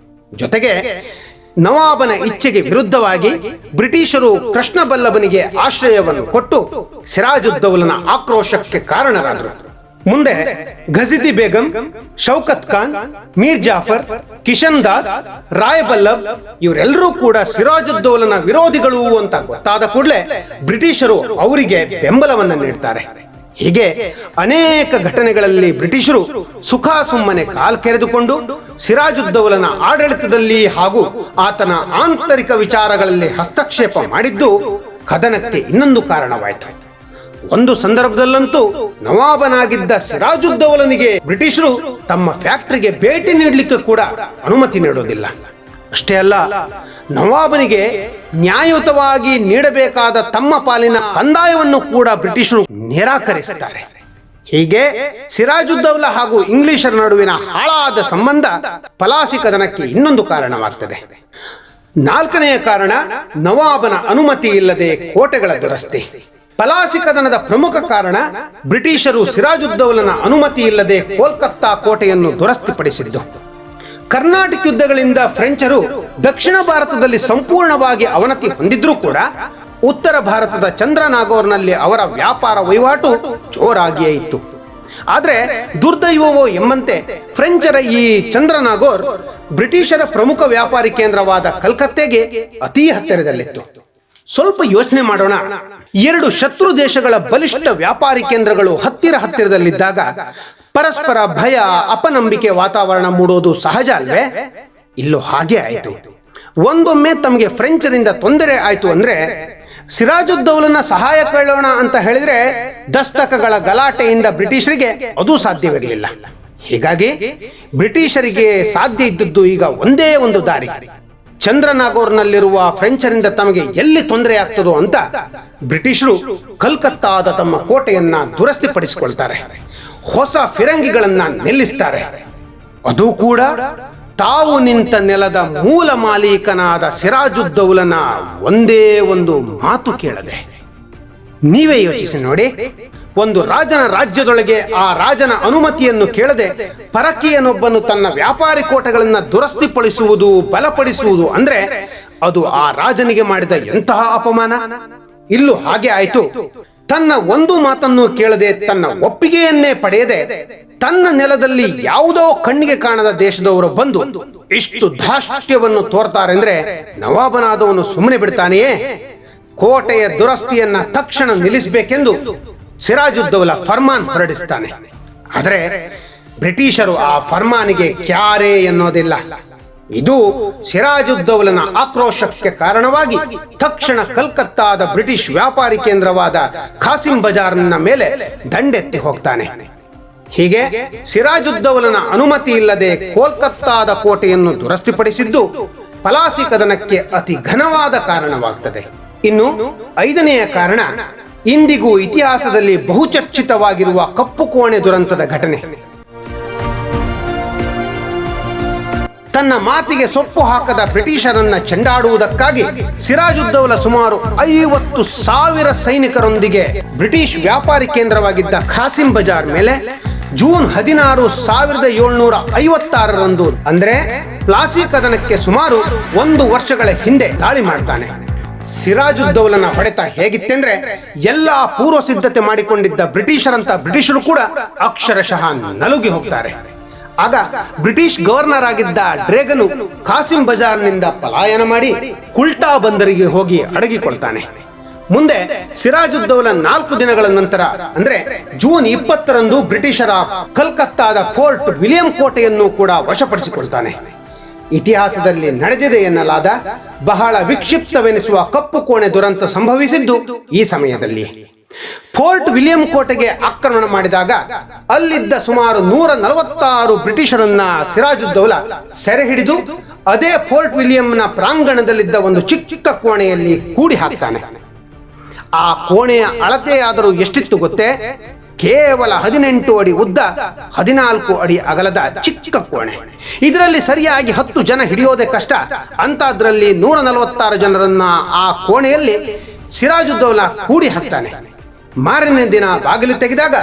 ಜೊತೆಗೆ ನವಾಬನ ಇಚ್ಛೆಗೆ ವಿರುದ್ಧವಾಗಿ ಬ್ರಿಟಿಷರು ಕೃಷ್ಣಬಲ್ಲಭನಿಗೆ ಆಶ್ರಯವನ್ನು ಕೊಟ್ಟು ಸಿರಾಜುದ್ದೌಲನ ಆಕ್ರೋಶಕ್ಕೆ ಕಾರಣರಾದರು. ಮುಂದೆ ಘಜಿತಿ ಬೇಗಂ, ಶೌಕತ್ ಖಾನ್, ಮೀರ್ ಜಾಫರ್, ಕಿಶನ್ ದಾಸ್, ರಾಯಬಲ್ಲಭ್ ಇವರೆಲ್ಲರೂ ಕೂಡ ಸಿರಾಜುದ್ದೌಲನ ವಿರೋಧಿಗಳು ಅಂತ ಗೊತ್ತಾದ ಕೂಡಲೇ ಬ್ರಿಟಿಷರು ಅವರಿಗೆ ಬೆಂಬಲವನ್ನು ನೀಡ್ತಾರೆ. ಹೀಗೆ ಅನೇಕ ಘಟನೆಗಳಲ್ಲಿ ಬ್ರಿಟಿಷರು ಸುಖ ಸುಮ್ಮನೆ ಕಾಲ್ ಕೆರೆದುಕೊಂಡು ಸಿರಾಜುದ್ದೌಲನ ಆಡಳಿತದಲ್ಲಿ ಹಾಗೂ ಆತನ ಆಂತರಿಕ ವಿಚಾರಗಳಲ್ಲಿ ಹಸ್ತಕ್ಷೇಪ ಮಾಡಿದ್ದು ಕದನಕ್ಕೆ ಇನ್ನೊಂದು ಕಾರಣವಾಯಿತು. ಒಂದು ಸಂದರ್ಭದಲ್ಲಂತೂ ನವಾಬನಾಗಿದ್ದ ಸಿರಾಜುದ್ದೌಲನಿಗೆ ಬ್ರಿಟಿಷರು ತಮ್ಮ ಫ್ಯಾಕ್ಟರಿಗೆ ಭೇಟಿ ನೀಡಲಿಕ್ಕೆ ಕೂಡ ಅನುಮತಿ ನೀಡೋದಿಲ್ಲ. ಅಷ್ಟೇ ಅಲ್ಲ, ನವಾಬನಿಗೆ ನ್ಯಾಯಯುತವಾಗಿ ನೀಡಬೇಕಾದ ತಮ್ಮ ಪಾಲಿನ ಕಂದಾಯವನ್ನು ಕೂಡ ಬ್ರಿಟಿಷರು ನಿರಾಕರಿಸುತ್ತಾರೆ. ಹೀಗೆ ಸಿರಾಜುದ್ದೌಲ ಹಾಗೂ ಇಂಗ್ಲಿಷರ ನಡುವಿನ ಹಾಳಾದ ಸಂಬಂಧ ಪಲಾಸಿ ಕದನಕ್ಕೆ ಇನ್ನೊಂದು ಕಾರಣವಾಗ್ತದೆ. ನಾಲ್ಕನೆಯ ಕಾರಣ ನವಾಬನ ಅನುಮತಿ ಇಲ್ಲದೆ ಕೋಟೆಗಳ ದುರಸ್ತಿ. ಪಲಾಸಿ ಕದನದ ಪ್ರಮುಖ ಕಾರಣ ಬ್ರಿಟಿಷರು ಸಿರಾಜುದ್ದೌಲನ ಅನುಮತಿ ಇಲ್ಲದೆ ಕೋಲ್ಕತ್ತಾ ಕೋಟೆಯನ್ನು ದುರಸ್ತಿಪಡಿಸಿದ್ದು. ಕರ್ನಾಟಕ ಯುದ್ಧಗಳಿಂದ ಫ್ರೆಂಚರು ದಕ್ಷಿಣ ಭಾರತದಲ್ಲಿ ಸಂಪೂರ್ಣವಾಗಿ ಅವನತಿ ಹೊಂದಿದ್ರೂ ಕೂಡ ಉತ್ತರ ಭಾರತದ ಚಂದ್ರನಾಗೌರ್ನಲ್ಲಿ ಅವರ ವ್ಯಾಪಾರ ವಹಿವಾಟು ಜೋರಾಗಿಯೇ ಇತ್ತು. ಆದರೆ ದುರ್ದೈವವೋ ಎಂಬಂತೆ ಫ್ರೆಂಚರ ಈ ಚಂದ್ರನಾಗೌರ್ ಬ್ರಿಟಿಷರ ಪ್ರಮುಖ ವ್ಯಾಪಾರಿ ಕೇಂದ್ರವಾದ ಕಲ್ಕತ್ತೆಗೆ ಅತಿ ಹತ್ತಿರದಲ್ಲಿತ್ತು. ಸ್ವಲ್ಪ ಯೋಚನೆ ಮಾಡೋಣ. ಎರಡು ಶತ್ರು ದೇಶಗಳ ಬಲಿಷ್ಠ ವ್ಯಾಪಾರಿ ಕೇಂದ್ರಗಳು ಹತ್ತಿರದಲ್ಲಿದ್ದಾಗ ಪರಸ್ಪರ ಭಯ, ಅಪನಂಬಿಕೆ ವಾತಾವರಣ ಮೂಡೋದು ಸಹಜ ಅಲ್ವೇ? ಇಲ್ಲೂ ಹಾಗೆ ಆಯಿತು. ಒಂದೊಮ್ಮೆ ತಮಗೆ ಫ್ರೆಂಚರಿಂದ ತೊಂದರೆ ಆಯಿತು ಅಂದ್ರೆ ಸಿರಾಜುದ್ದೌಲನ ಸಹಾಯ ಕೇಳೋಣ ಅಂತ ಹೇಳಿದ್ರೆ ದಸ್ತಕಗಳ ಗಲಾಟೆಯಿಂದ ಬ್ರಿಟಿಷರಿಗೆ ಅದು ಸಾಧ್ಯವಿರಲಿಲ್ಲ. ಹೀಗಾಗಿ ಬ್ರಿಟಿಷರಿಗೆ ಸಾಧ್ಯ ಇದ್ದದ್ದು ಈಗ ಒಂದೇ ಒಂದು ದಾರಿ. ಚಂದ್ರನಾಗೌರ್ನಲ್ಲಿರುವ ಫ್ರೆಂಚರಿಂದ ತಮಗೆ ಎಲ್ಲಿ ತೊಂದರೆ ಆಗ್ತದೋ ಅಂತ ಬ್ರಿಟಿಷರು ಕಲ್ಕತ್ತಾದ ತಮ್ಮ ಕೋಟೆಯನ್ನ ದುರಸ್ತಿಪಡಿಸಿಕೊಳ್ತಾರೆ. ಹೊಸ ಫಿರಂಗಿಗಳನ್ನ ನಿಲ್ಲಿಸ್ತಾರೆ. ಅದು ಕೂಡ ತಾವು ನಿಂತ ನೆಲದ ಮೂಲ ಮಾಲೀಕನಾದ ಸಿರಾಜುದ್ದೌಲನ ಒಂದೇ ಒಂದು ಮಾತು ಕೇಳದೆ. ನೀವೇ ಯೋಚಿಸಿ ನೋಡಿ, ಒಂದು ರಾಜನ ರಾಜ್ಯದೊಳಗೆ ಆ ರಾಜನ ಅನುಮತಿಯನ್ನು ಕೇಳದೆ ಪರಕೀಯನೊಬ್ಬನು ತನ್ನ ವ್ಯಾಪಾರಿ ಕೋಟೆಗಳನ್ನ ದುರಸ್ತಿಪಡಿಸುವುದು, ಬಲಪಡಿಸುವುದು ಅಂದ್ರೆ ಅದು ಆ ರಾಜನಿಗೆ ಮಾಡಿದ ಎಂತಹ ಅಪಮಾನ. ಇಲ್ಲೂ ಹಾಗೆ ಆಯಿತು. ತನ್ನ ಒಂದು ಮಾತನ್ನು ಕೇಳದೆ, ತನ್ನ ಒಪ್ಪಿಗೆಯನ್ನೇ ಪಡೆಯದೆ ತನ್ನ ನೆಲದಲ್ಲಿ ಯಾವುದೋ ಕಣ್ಣಿಗೆ ಕಾಣದ ದೇಶದವರು ಬಂದು ಇಷ್ಟು ಧಾಷ್ಟ್ಯವನ್ನು ತೋರ್ತಾರೆಂದ್ರೆ ನವಾಬನಾದವನು ಸುಮ್ಮನೆ ಬಿಡ್ತಾನೆಯೇ? ಕೋಟೆಯ ದುರಸ್ತಿಯನ್ನ ತಕ್ಷಣ ನಿಲ್ಲಿಸಬೇಕೆಂದು ಸಿರಾಜುದ್ದೌಲಾ ಫರ್ಮಾನ್ ಹೊರಡಿಸ್ತಾನೆ. ಆದರೆ ಬ್ರಿಟಿಷರು ಆ ಫರ್ಮಾನಿಗೆ ಕ್ಯಾರೆ ಎನ್ನೋದಿಲ್ಲ. ಇದು ಸಿರಾಜುದ್ದೌಲನ ಆಕ್ರೋಶಕ್ಕೆ ಕಾರಣವಾಗಿ ತಕ್ಷಣ ಕಲ್ಕತ್ತಾದ ಬ್ರಿಟಿಷ್ ವ್ಯಾಪಾರಿ ಕೇಂದ್ರವಾದ ಖಾಸಿಂ ಬಜಾರ್ನ ಮೇಲೆ ದಂಡೆತ್ತಿ ಹೋಗ್ತಾನೆ. ಹೀಗೆ ಸಿರಾಜುದ್ದೌಲನ ಅನುಮತಿ ಇಲ್ಲದೆ ಕೋಲ್ಕತ್ತಾದ ಕೋಟೆಯನ್ನು ದುರಸ್ತಿಪಡಿಸಿದ್ದು ಪಲಾಸಿ ಕದನಕ್ಕೆ ಅತಿ ಘನವಾದ ಕಾರಣವಾಗ್ತದೆ. ಇನ್ನು 5ನೆಯ ಕಾರಣ ಇಂದಿಗೂ ಇತಿಹಾಸದಲ್ಲಿ ಬಹುಚರ್ಚಿತವಾಗಿರುವ ಕಪ್ಪು ಕೋಣೆ ದುರಂತದ ಘಟನೆ. ತನ್ನ ಮಾತಿಗೆ ಸೊಪ್ಪು ಹಾಕದ ಬ್ರಿಟಿಷರನ್ನ ಚೆಂಡಾಡುವುದಕ್ಕಾಗಿ ಸಿರಾಜುದ್ದೌಲಾ ಸುಮಾರು 50,000 ಸೈನಿಕರೊಂದಿಗೆ ಬ್ರಿಟಿಷ್ ವ್ಯಾಪಾರಿ ಕೇಂದ್ರವಾಗಿದ್ದ ಖಾಸಿಂ ಬಜಾರ್ ಮೇಲೆ ಜೂನ್ 16, 1756ರಂದು ಅಂದ್ರೆ ಪ್ಲಾಸಿ ಕದನಕ್ಕೆ ಸುಮಾರು 1 ವರ್ಷಗಳ ಹಿಂದೆ ದಾಳಿ ಮಾಡ್ತಾನೆ. ಸಿರಾಜುದ್ದೌಲನ ಹೊಡೆತ ಹೇಗಿತ್ತೆಂದ್ರೆ ಎಲ್ಲಾ ಪೂರ್ವ ಸಿದ್ಧತೆ ಮಾಡಿಕೊಂಡಿದ್ದ ಬ್ರಿಟಿಷರು ಕೂಡ ಅಕ್ಷರಶಃ ನಲುಗಿ ಹೋಗ್ತಾರೆ. ಆಗ ಬ್ರಿಟಿಷ್ ಗವರ್ನರ್ ಆಗಿದ್ದ ಡ್ರೇಗನು ಖಾಸಿಂ ಬಜಾರ್ನಿಂದ ಪಲಾಯನ ಮಾಡಿ ಕುಲ್ಟಾ ಬಂದರಿಗೆ ಹೋಗಿ ಅಡಗಿಕೊಳ್ತಾನೆ. ಮುಂದೆ ಸಿರಾಜುದ್ದೌಲಾ 4 ದಿನಗಳ ನಂತರ ಅಂದ್ರೆ ಜೂನ್ 20ರಂದು ಬ್ರಿಟಿಷರ ಕಲ್ಕತ್ತಾದ ಫೋರ್ಟ್ ವಿಲಿಯಂ ಕೋಟೆಯನ್ನು ಕೂಡ ವಶಪಡಿಸಿಕೊಳ್ತಾನೆ. ಇತಿಹಾಸದಲ್ಲಿ ನಡೆದಿದೆ ಎನ್ನಲಾದ ಬಹಳ ವಿಕ್ಷಿಪ್ತವೆನಿಸುವ ಕಪ್ಪು ಕೋಣೆ ದುರಂತ ಸಂಭವಿಸಿದ್ದು ಈ ಸಮಯದಲ್ಲಿ. ಫೋರ್ಟ್ ವಿಲಿಯಂ ಕೋಟೆಗೆ ಆಕ್ರಮಣ ಮಾಡಿದಾಗ ಅಲ್ಲಿದ್ದ ಸುಮಾರು 146 ಬ್ರಿಟಿಷರನ್ನ ಸಿರಾಜುದ್ದೌಲಾ ಸೆರೆ ಹಿಡಿದು ಅದೇ ಫೋರ್ಟ್ ವಿಲಿಯಂನ ಪ್ರಾಂಗಣದಲ್ಲಿದ್ದ ಒಂದು ಚಿಕ್ಕ ಕೋಣೆಯಲ್ಲಿ ಕೂಡಿ ಹಾಕ್ತಾನೆ. ಆ ಕೋಣೆಯ ಅಳತೆಯಾದರೂ ಎಷ್ಟಿತ್ತು ಗೊತ್ತೇ? ಕೇವಲ 18 ಅಡಿ ಉದ್ದ, 14 ಅಡಿ ಅಗಲದ ಚಿಕ್ಕ ಕೋಣೆ. ಇದರಲ್ಲಿ ಸರಿಯಾಗಿ 10 ಜನ ಹಿಡಿಯೋದೇ ಕಷ್ಟ. ಅಂತದ್ರಲ್ಲಿ 146 ಜನರನ್ನ ಆ ಕೋಣೆಯಲ್ಲಿ ಸಿರಾಜುದ್ದೌಲಾ ಕೂಡಿ ಹಾಕ್ತಾನೆ. ಮಾರನೇ ದಿನ ಬಾಗಿಲು ತೆಗೆದಾಗ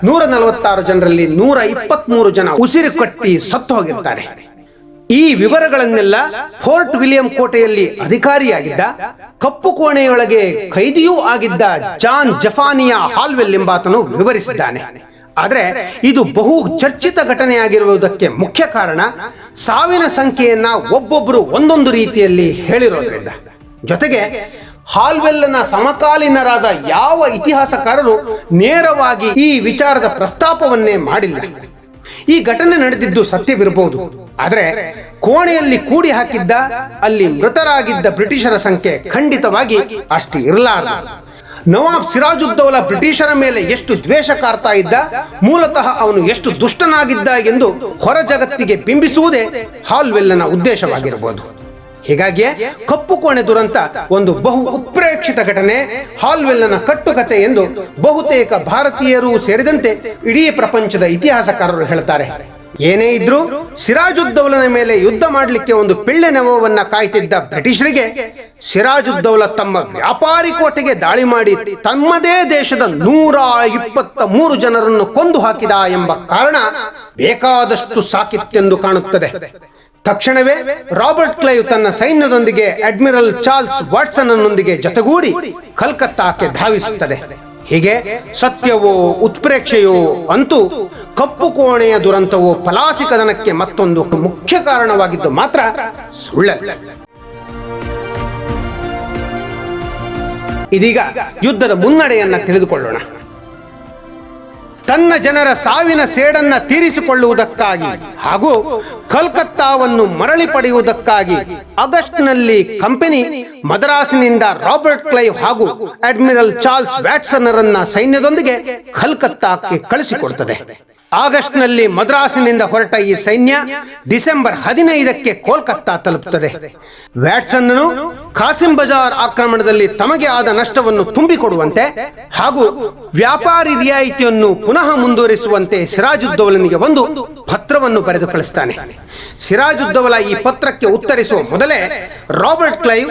146 ಜನರಲ್ಲಿ 123 ಜನ ಉಸಿರು ಕಟ್ಟಿ ಸತ್ತು ಹೋಗಿರ್ತಾರೆ. ಈ ವಿವರಗಳನ್ನೆಲ್ಲ ಫೋರ್ಟ್ ವಿಲಿಯಂ ಕೋಟೆಯಲ್ಲಿ ಅಧಿಕಾರಿಯಾಗಿದ್ದ, ಕಪ್ಪು ಕೋಣೆಯೊಳಗೆ ಖೈದಿಯೂ ಆಗಿದ್ದ ಜಾನ್ ಜಫಾನಿಯಾ ಹಾಲ್ವೆಲ್ ಎಂಬಾತನು ವಿವರಿಸಿದ್ದಾನೆ. ಆದರೆ ಇದು ಬಹು ಚರ್ಚಿತ ಘಟನೆಯಾಗಿರುವುದಕ್ಕೆ ಮುಖ್ಯ ಕಾರಣ ಸಾವಿನ ಸಂಖ್ಯೆಯನ್ನ ಒಬ್ಬೊಬ್ಬರು ಒಂದೊಂದು ರೀತಿಯಲ್ಲಿ ಹೇಳಿರೋದ್ರಿಂದ. ಜೊತೆಗೆ ಹಾಲ್ವೆಲ್ನ ಸಮಕಾಲೀನರಾದ ಯಾವ ಇತಿಹಾಸಕಾರರು ನೇರವಾಗಿ ಈ ವಿಚಾರದ ಪ್ರಸ್ತಾಪವನ್ನೇ ಮಾಡಿಲ್ಲ. ಈ ಘಟನೆ ನಡೆದಿದ್ದು ಸತ್ಯವಿರಬಹುದು, ಆದರೆ ಕೋಣೆಯಲ್ಲಿ ಕೂಡಿ ಹಾಕಿದ್ದ ಅಲ್ಲಿ ಮೃತರಾಗಿದ್ದ ಬ್ರಿಟಿಷರ ಸಂಖ್ಯೆ ಖಂಡಿತವಾಗಿ ಅಷ್ಟು ಇರಲಾರದು. ನವಾಬ್ ಸಿರಾಜುದ್ದೌಲಾ ಬ್ರಿಟಿಷರ ಮೇಲೆ ಎಷ್ಟು ದ್ವೇಷ ಕಾರ್ತಾ ಇದ್ದ, ಮೂಲತಃ ಅವನು ಎಷ್ಟು ದುಷ್ಟನಾಗಿದ್ದ ಎಂದು ಹೊರ ಜಗತ್ತಿಗೆ ಬಿಂಬಿಸುವುದೇ ಹಾಲ್ವೆಲ್ನ ಉದ್ದೇಶವಾಗಿರಬಹುದು. ಹೀಗಾಗಿಯೇ ಕಪ್ಪು ಕೋಣೆ ದುರಂತ ಒಂದು ಬಹು ಉತ್ಪ್ರೇಕ್ಷಿತ ಘಟನೆ, ಹಾಲ್ವೆಲ್ನ ಕಟ್ಟುಕತೆ ಎಂದು ಬಹುತೇಕ ಭಾರತೀಯರು ಸೇರಿದಂತೆ ಇಡೀ ಪ್ರಪಂಚದ ಇತಿಹಾಸಕಾರರು ಹೇಳ್ತಾರೆ. ಏನೇ ಇದ್ರೂ ಸಿರಾಜುದ್ದೌಲನ ಮೇಲೆ ಯುದ್ಧ ಮಾಡಲಿಕ್ಕೆ ಒಂದು ಪಿಳ್ಳೆ ನೆವವನ್ನ ಕಾಯ್ತಿದ್ದ ಬ್ರಿಟಿಷರಿಗೆ ಸಿರಾಜುದ್ದೌಲಾ ತಮ್ಮ ವ್ಯಾಪಾರಿ ಕೋಟೆಗೆ ದಾಳಿ ಮಾಡಿ ತಮ್ಮದೇ ದೇಶದ 123 ಜನರನ್ನು ಕೊಂದು ಹಾಕಿದ ಎಂಬ ಕಾರಣ ಬೇಕಾದಷ್ಟು ಸಾಕಿತ್ತೆಂದು ಕಾಣುತ್ತದೆ. ತಕ್ಷಣವೇ ರಾಬರ್ಟ್ ಕ್ಲೈವ್ ತನ್ನ ಸೈನ್ಯದೊಂದಿಗೆ ಅಡ್ಮಿರಲ್ ಚಾರ್ಲ್ಸ್ ವಾಟ್ಸನ್ ನೊಂದಿಗೆ ಜೊತೆಗೂಡಿ ಕಲ್ಕತ್ತಾಕ್ಕೆ ಧಾವಿಸುತ್ತದೆ. ಹೀಗೆ ಸತ್ಯವೋ ಉತ್ಪ್ರೇಕ್ಷೆಯೋ ಅಂತೂ ಕಪ್ಪು ಕೋಣೆಯ ದುರಂತವೋ ಪಲಾಸಿ ಕದನಕ್ಕೆ ಮತ್ತೊಂದು ಮುಖ್ಯ ಕಾರಣವಾಗಿದ್ದು ಮಾತ್ರ ಸುಳ್ಳಲ್ಲ. ಇದೀಗ ಯುದ್ಧದ ಮುನ್ನಡೆಯನ್ನ ತಿಳಿದುಕೊಳ್ಳೋಣ. ತನ್ನ ಜನರ ಸಾವಿನ ಸೇಡನ್ನ ತೀರಿಸಿಕೊಳ್ಳುವುದಕ್ಕಾಗಿ ಹಾಗೂ ಕಲ್ಕತ್ತಾವನ್ನು ಮರಳಿ ಪಡೆಯುವುದಕ್ಕಾಗಿ ಆಗಸ್ಟ್ನಲ್ಲಿ ಕಂಪನಿ ಮದ್ರಾಸಿನಿಂದ ರಾಬರ್ಟ್ ಕ್ಲೈವ್ ಹಾಗೂ ಅಡ್ಮಿರಲ್ ಚಾರ್ಲ್ಸ್ ವ್ಯಾಟ್ಸನ್ನರನ್ನ ಸೈನ್ಯದೊಂದಿಗೆ ಕಲ್ಕತ್ತಾಕ್ಕೆ ಕಳಿಸಿಕೊಡುತ್ತದೆ. ಆಗಸ್ಟ್ನಲ್ಲಿ ಮದ್ರಾಸಿನಿಂದ ಹೊರಟ ಈ ಸೈನ್ಯ ಡಿಸೆಂಬರ್ 15ಕ್ಕೆ ಕೋಲ್ಕತ್ತಾ ತಲುಪುತ್ತದೆ. ವ್ಯಾಟ್ಸನ್ನನು ಖಾಸಿಂ ಬಜಾರ್ ಆಕ್ರಮಣದಲ್ಲಿ ತಮಗೆ ಆದ ನಷ್ಟವನ್ನು ತುಂಬಿಕೊಡುವಂತೆ ಹಾಗೂ ವ್ಯಾಪಾರಿ ರಿಯಾಯಿತಿಯನ್ನು ಪುನಃ ಮುಂದುವರಿಸುವಂತೆ ಸಿರಾಜುದ್ದೌಲನಿಗೆ ಒಂದು ಪತ್ರವನ್ನು ಬರೆದು ಕಳಿಸ್ತಾನೆ. ಸಿರಾಜುದ್ದೌಲಾ ಈ ಪತ್ರಕ್ಕೆ ಉತ್ತರಿಸುವ ಮೊದಲೇ ರಾಬರ್ಟ್ ಕ್ಲೈವ್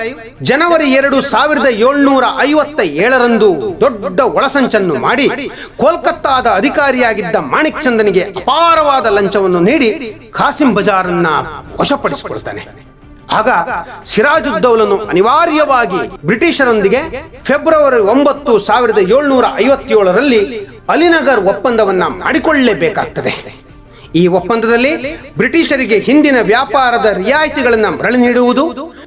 ಜನವರಿ 2, 1757ರಂದು ದೊಡ್ಡ ಒಳಸಂಚನ್ನು ಮಾಡಿ ಕೋಲ್ಕತ್ತಾದ ಅಧಿಕಾರಿಯಾಗಿದ್ದ ಮಾಣಿಕ್ ಚಂದನಿಗೆ ಅಪಾರವಾದ ಲಂಚವನ್ನು ನೀಡಿ ಖಾಸಿಂ ಬಜಾರನ್ನ ವಶಪಡಿಸಿಕೊಳ್ತಾನೆ. ಆಗ ಸಿರಾಜುದ್ದೌಲನು ಅನಿವಾರ್ಯವಾಗಿ ಬ್ರಿಟಿಷರೊಂದಿಗೆ ಫೆಬ್ರವರಿ 9, 1757ರಲ್ಲಿ ಅಲಿನಗರ್ ಒಪ್ಪಂದವನ್ನ ಮಾಡಿಕೊಳ್ಳಲೇಬೇಕಾಗ್ತದೆ. ಈ ಒಪ್ಪಂದದಲ್ಲಿ ಬ್ರಿಟಿಷರಿಗೆ ಹಿಂದಿನ ವ್ಯಾಪಾರದ ರಿಯಾಯಿತಿಗಳನ್ನು ಮರಳಿ ನೀಡುವುದು,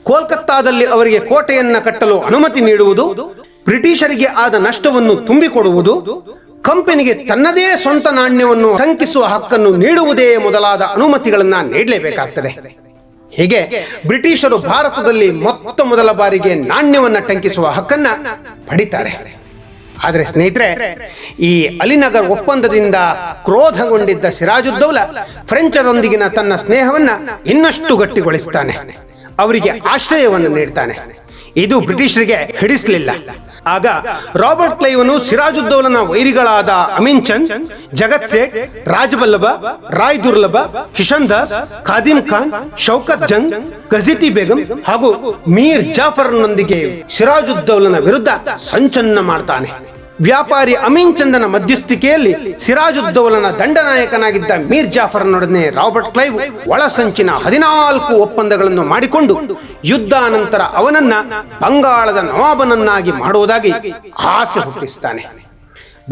ಕೋಲ್ಕತ್ತಾದಲ್ಲಿ ಅವರಿಗೆ ಕೋಟೆಯನ್ನ ಕಟ್ಟಲು ಅನುಮತಿ ನೀಡುವುದು, ಬ್ರಿಟಿಷರಿಗೆ ಆದ ನಷ್ಟವನ್ನು ತುಂಬಿಕೊಡುವುದು, ಕಂಪನಿಗೆ ತನ್ನದೇ ಸ್ವಂತ ನಾಣ್ಯವನ್ನು ಟಂಕಿಸುವ ಹಕ್ಕನ್ನು ನೀಡುವುದೇ ಮೊದಲಾದ ಅನುಮತಿಗಳನ್ನ ನೀಡಲೇಬೇಕಾಗ್ತದೆ. ಹೀಗೆ ಬ್ರಿಟಿಷರು ಭಾರತದಲ್ಲಿ ಮೊತ್ತ ಮೊದಲ ಬಾರಿಗೆ ನಾಣ್ಯವನ್ನ ಟಂಕಿಸುವ ಹಕ್ಕನ್ನ ಪಡಿತಾರೆ. ಆದರೆ ಸ್ನೇಹಿತರೆ, ಈ ಅಲಿನಗರ್ ಒಪ್ಪಂದದಿಂದ ಕ್ರೋಧಗೊಂಡಿದ್ದ ಸಿರಾಜುದ್ದೌಲಾ ಫ್ರೆಂಚರೊಂದಿಗಿನ ತನ್ನ ಸ್ನೇಹವನ್ನ ಇನ್ನಷ್ಟು ಗಟ್ಟಿಗೊಳಿಸುತ್ತಾನೆ. ಅವರಿಗೆ ಆಶ್ರಯವನ್ನು ನೀಡ್ತಾನೆ. ಇದು ಬ್ರಿಟಿಷರಿಗೆ ಹಿಡಿಸಲಿಲ್ಲ. ಆಗ ರಾಬರ್ಟ್ ಕ್ಲೈವನು ಸಿರಾಜುದ್ದೌಲನ ವೈರಿಗಳಾದ ಅಮೀನ್ ಚಂದ್, ಜಗತ್ ಸೇಠ್, ರಾಜಬಲ್ಲಭ, ರಾಯ್ ದುರ್ಲಭ, ಕಿಶನ್ ದಾಸ್, ಖಾದಿಮ್ ಖಾನ್, ಶೌಕತ್ ಜಂಗ್, ಗಜಿತಿ ಬೇಗಂ ಹಾಗೂ ಮೀರ್ ಜಾಫರ್ನೊಂದಿಗೆ ಸಿರಾಜುದ್ದೌಲನ ವಿರುದ್ಧ ಸಂಚನ್ನ ಮಾಡ್ತಾನೆ. ವ್ಯಾಪಾರಿ ಅಮೀನ್ ಚಂದನ ಮಧ್ಯಸ್ಥಿಕೆಯಲ್ಲಿ ಸಿರಾಜುದ್ದೌಲನ ದಂಡನಾಯಕನಾಗಿದ್ದ ಮೀರ್ ಜಾಫರ್ನೊಡನೆ ರಾಬರ್ಟ್ ಕ್ಲೈವ್ ಒಳಸಂಚಿನ 14 ಒಪ್ಪಂದಗಳನ್ನು ಮಾಡಿಕೊಂಡು ಯುದ್ಧಾನಂತರ ಅವನನ್ನ ಬಂಗಾಳದ ನವಾಬನನ್ನಾಗಿ ಮಾಡುವುದಾಗಿ ಆಸೆ ಹುಟ್ಟಿಸ್ತಾನೆ.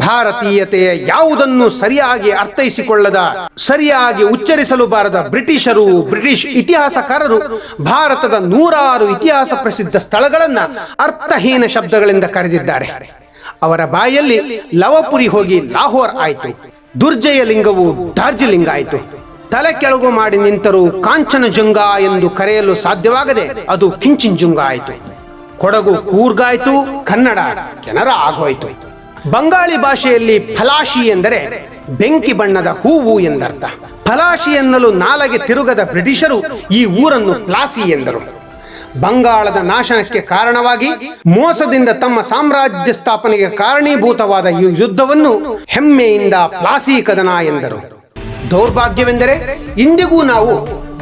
ಭಾರತೀಯತೆಯ ಯಾವುದನ್ನು ಸರಿಯಾಗಿ ಅರ್ಥೈಸಿಕೊಳ್ಳದ, ಸರಿಯಾಗಿ ಉಚ್ಚರಿಸಲು ಬಾರದ ಬ್ರಿಟಿಷ್ ಇತಿಹಾಸಕಾರರು ಭಾರತದ 106 ಇತಿಹಾಸ ಪ್ರಸಿದ್ಧ ಸ್ಥಳಗಳನ್ನ ಅರ್ಥಹೀನ ಶಬ್ದಗಳಿಂದ ಕರೆದಿದ್ದಾರೆ. ಅವರ ಬಾಯಲ್ಲಿ ಲವಪುರಿ ಹೋಗಿ ಲಾಹೋರ್ ಆಯಿತು, ದುರ್ಜಯ ಲಿಂಗವು ಡಾರ್ಜಿಲಿಂಗ್ ಆಯಿತು, ತಲೆ ಕೆಳಗು ಮಾಡಿ ನಿಂತರೂ ಕಾಂಚನಜುಂಗ ಎಂದು ಕರೆಯಲು ಸಾಧ್ಯವಾಗದೆ ಅದು ಕಿಂಚಿಂಜುಂಗ ಆಯಿತು, ಕೊಡಗು ಕೂರ್ಗಾಯಿತು, ಕನ್ನಡ ಕೆನರ ಆಗೋಯ್ತು. ಬಂಗಾಳಿ ಭಾಷೆಯಲ್ಲಿ ಫಲಾಶಿ ಎಂದರೆ ಬೆಂಕಿ ಬಣ್ಣದ ಹೂವು ಎಂದರ್ಥ. ಫಲಾಶಿ ಎನ್ನಲು ನಾಲಗೆ ತಿರುಗದ ಬ್ರಿಟಿಷರು ಈ ಊರನ್ನು ಪ್ಲಾಸಿ ಎಂದರು. ಬಂಗಾಳದ ನಾಶನಕ್ಕೆ ಕಾರಣವಾಗಿ ಮೋಸದಿಂದ ತಮ್ಮ ಸಾಮ್ರಾಜ್ಯ ಸ್ಥಾಪನೆಗೆ ಕಾರಣೀಭೂತವಾದ ಈ ಯುದ್ಧವನ್ನು ಹೆಮ್ಮೆಯಿಂದ ಪ್ಲಾಸಿ ಕದನ ಎಂದರು. ದೌರ್ಭಾಗ್ಯವೆಂದರೆ ಇಂದಿಗೂ ನಾವು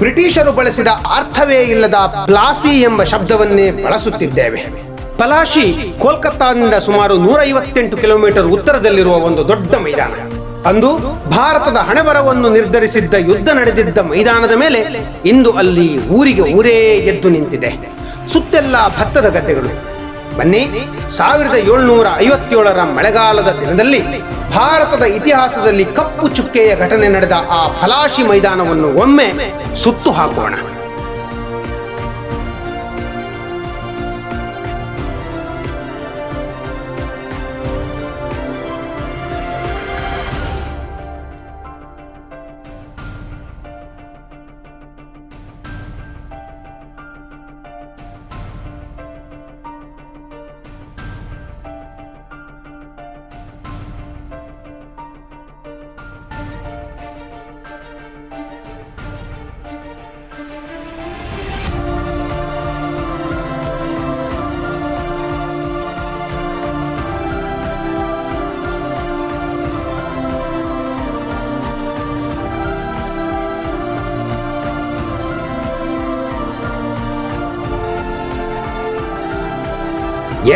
ಬ್ರಿಟಿಷರು ಬಳಸಿದ ಅರ್ಥವೇ ಇಲ್ಲದ ಪ್ಲಾಸಿ ಎಂಬ ಶಬ್ದವನ್ನೇ ಬಳಸುತ್ತಿದ್ದೇವೆ. ಪಲಾಶಿ ಕೋಲ್ಕತ್ತಾದಿಂದ ಸುಮಾರು 158 ಕಿಲೋಮೀಟರ್ ಉತ್ತರದಲ್ಲಿರುವ ಒಂದು ದೊಡ್ಡ ಮೈದಾನ. ಅಂದು ಭಾರತದ ಹಣೆಬರವನ್ನು ನಿರ್ಧರಿಸಿದ್ದ ಯುದ್ಧ ನಡೆದಿದ್ದ ಮೈದಾನದ ಮೇಲೆ ಇಂದು ಅಲ್ಲಿ ಊರಿಗೆ ಊರೇ ಎದ್ದು ನಿಂತಿದೆ. ಸುತ್ತೆಲ್ಲ ಭತ್ತದ ಗದ್ದೆಗಳು. ಬನ್ನಿ, 1757ರ ಮಳೆಗಾಲದ ದಿನದಲ್ಲಿ ಭಾರತದ ಇತಿಹಾಸದಲ್ಲಿ ಕಪ್ಪು ಚುಕ್ಕೆಯ ಘಟನೆ ನಡೆದ ಆ ಫಲಾಶಿ ಮೈದಾನವನ್ನು ಒಮ್ಮೆ ಸುತ್ತು ಹಾಕೋಣ.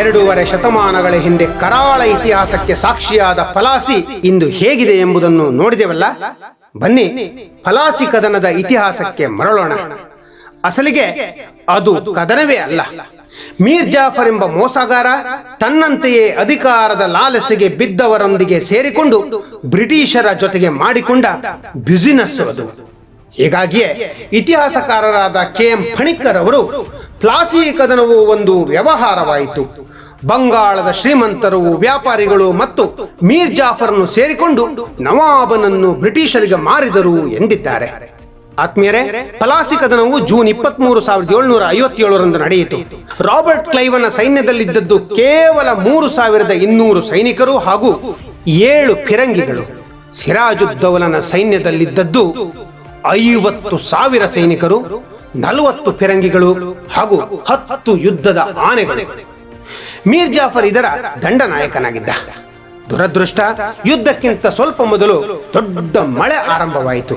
ಎರಡೂವರೆ ಶತಮಾನಗಳ ಹಿಂದೆ ಕರಾಳ ಇತಿಹಾಸಕ್ಕೆ ಸಾಕ್ಷಿಯಾದ ಫಲಾಸಿ ಇಂದು ಹೇಗಿದೆ ಎಂಬುದನ್ನು ನೋಡಿದೆವಲ್ಲ. ಬನ್ನಿ, ಫಲಾಸಿ ಕದನದ ಇತಿಹಾಸಕ್ಕೆ ಮರಳೋಣ. ಅಸಲಿಗೆ ಅದು ಕದನವೇ ಅಲ್ಲ. ಮೀರ್ ಜಾಫರ್ ಎಂಬ ಮೋಸಗಾರ ತನ್ನಂತೆಯೇ ಅಧಿಕಾರದ ಲಾಲಸೆಗೆ ಬಿದ್ದವರೊಂದಿಗೆ ಸೇರಿಕೊಂಡು ಬ್ರಿಟಿಷರ ಜೊತೆಗೆ ಮಾಡಿಕೊಂಡ ಬ್ಯುಸಿನೆಸ್ ಅದು. ಹೀಗಾಗಿಯೇ ಇತಿಹಾಸಕಾರರಾದ KM ಫಣಿಕ್ಕರ್ ಅವರು ಪ್ಲಾಸಿ ಕದನವು ಒಂದು ವ್ಯವಹಾರವಾಯಿತು, ಬಂಗಾಳದ ಶ್ರೀಮಂತರು, ವ್ಯಾಪಾರಿಗಳು ಮತ್ತು ಮೀರ್ ಜಾಫರ್ನು ಸೇರಿಕೊಂಡು ನವಾಬನನ್ನು ಬ್ರಿಟಿಷರಿಗೆ ಮಾರಿದರು ಎಂದಿದ್ದಾರೆ. ಆತ್ಮೀಯರೇ, ಪ್ಲಾಸಿ ಕದನವು ಜೂನ್ 23, 1757ರಂದು ನಡೆಯಿತು. ರಾಬರ್ಟ್ ಕ್ಲೈವನ ಸೈನ್ಯದಲ್ಲಿದ್ದದ್ದು ಕೇವಲ 3200 ಸೈನಿಕರು ಹಾಗೂ 7 ಫಿರಂಗಿಗಳು. ಸಿರಾಜುದ್ದೌಲನ ಸೈನ್ಯದಲ್ಲಿದ್ದದ್ದು 50,000 ಸೈನಿಕರು, 40 ಫಿರಂಗಿಗಳು ಹಾಗೂ 10 ಯುದ್ಧದ ಆನೆಗಳು. ಮೀರ್ ಜಾಫರ್ ಇದರ ದಂಡನಾಯಕನಾಗಿದ್ದ. ದುರದೃಷ್ಟ, ಯುದ್ಧಕ್ಕಿಂತ ಸ್ವಲ್ಪ ಮೊದಲು ದೊಡ್ಡ ಮಳೆ ಆರಂಭವಾಯಿತು.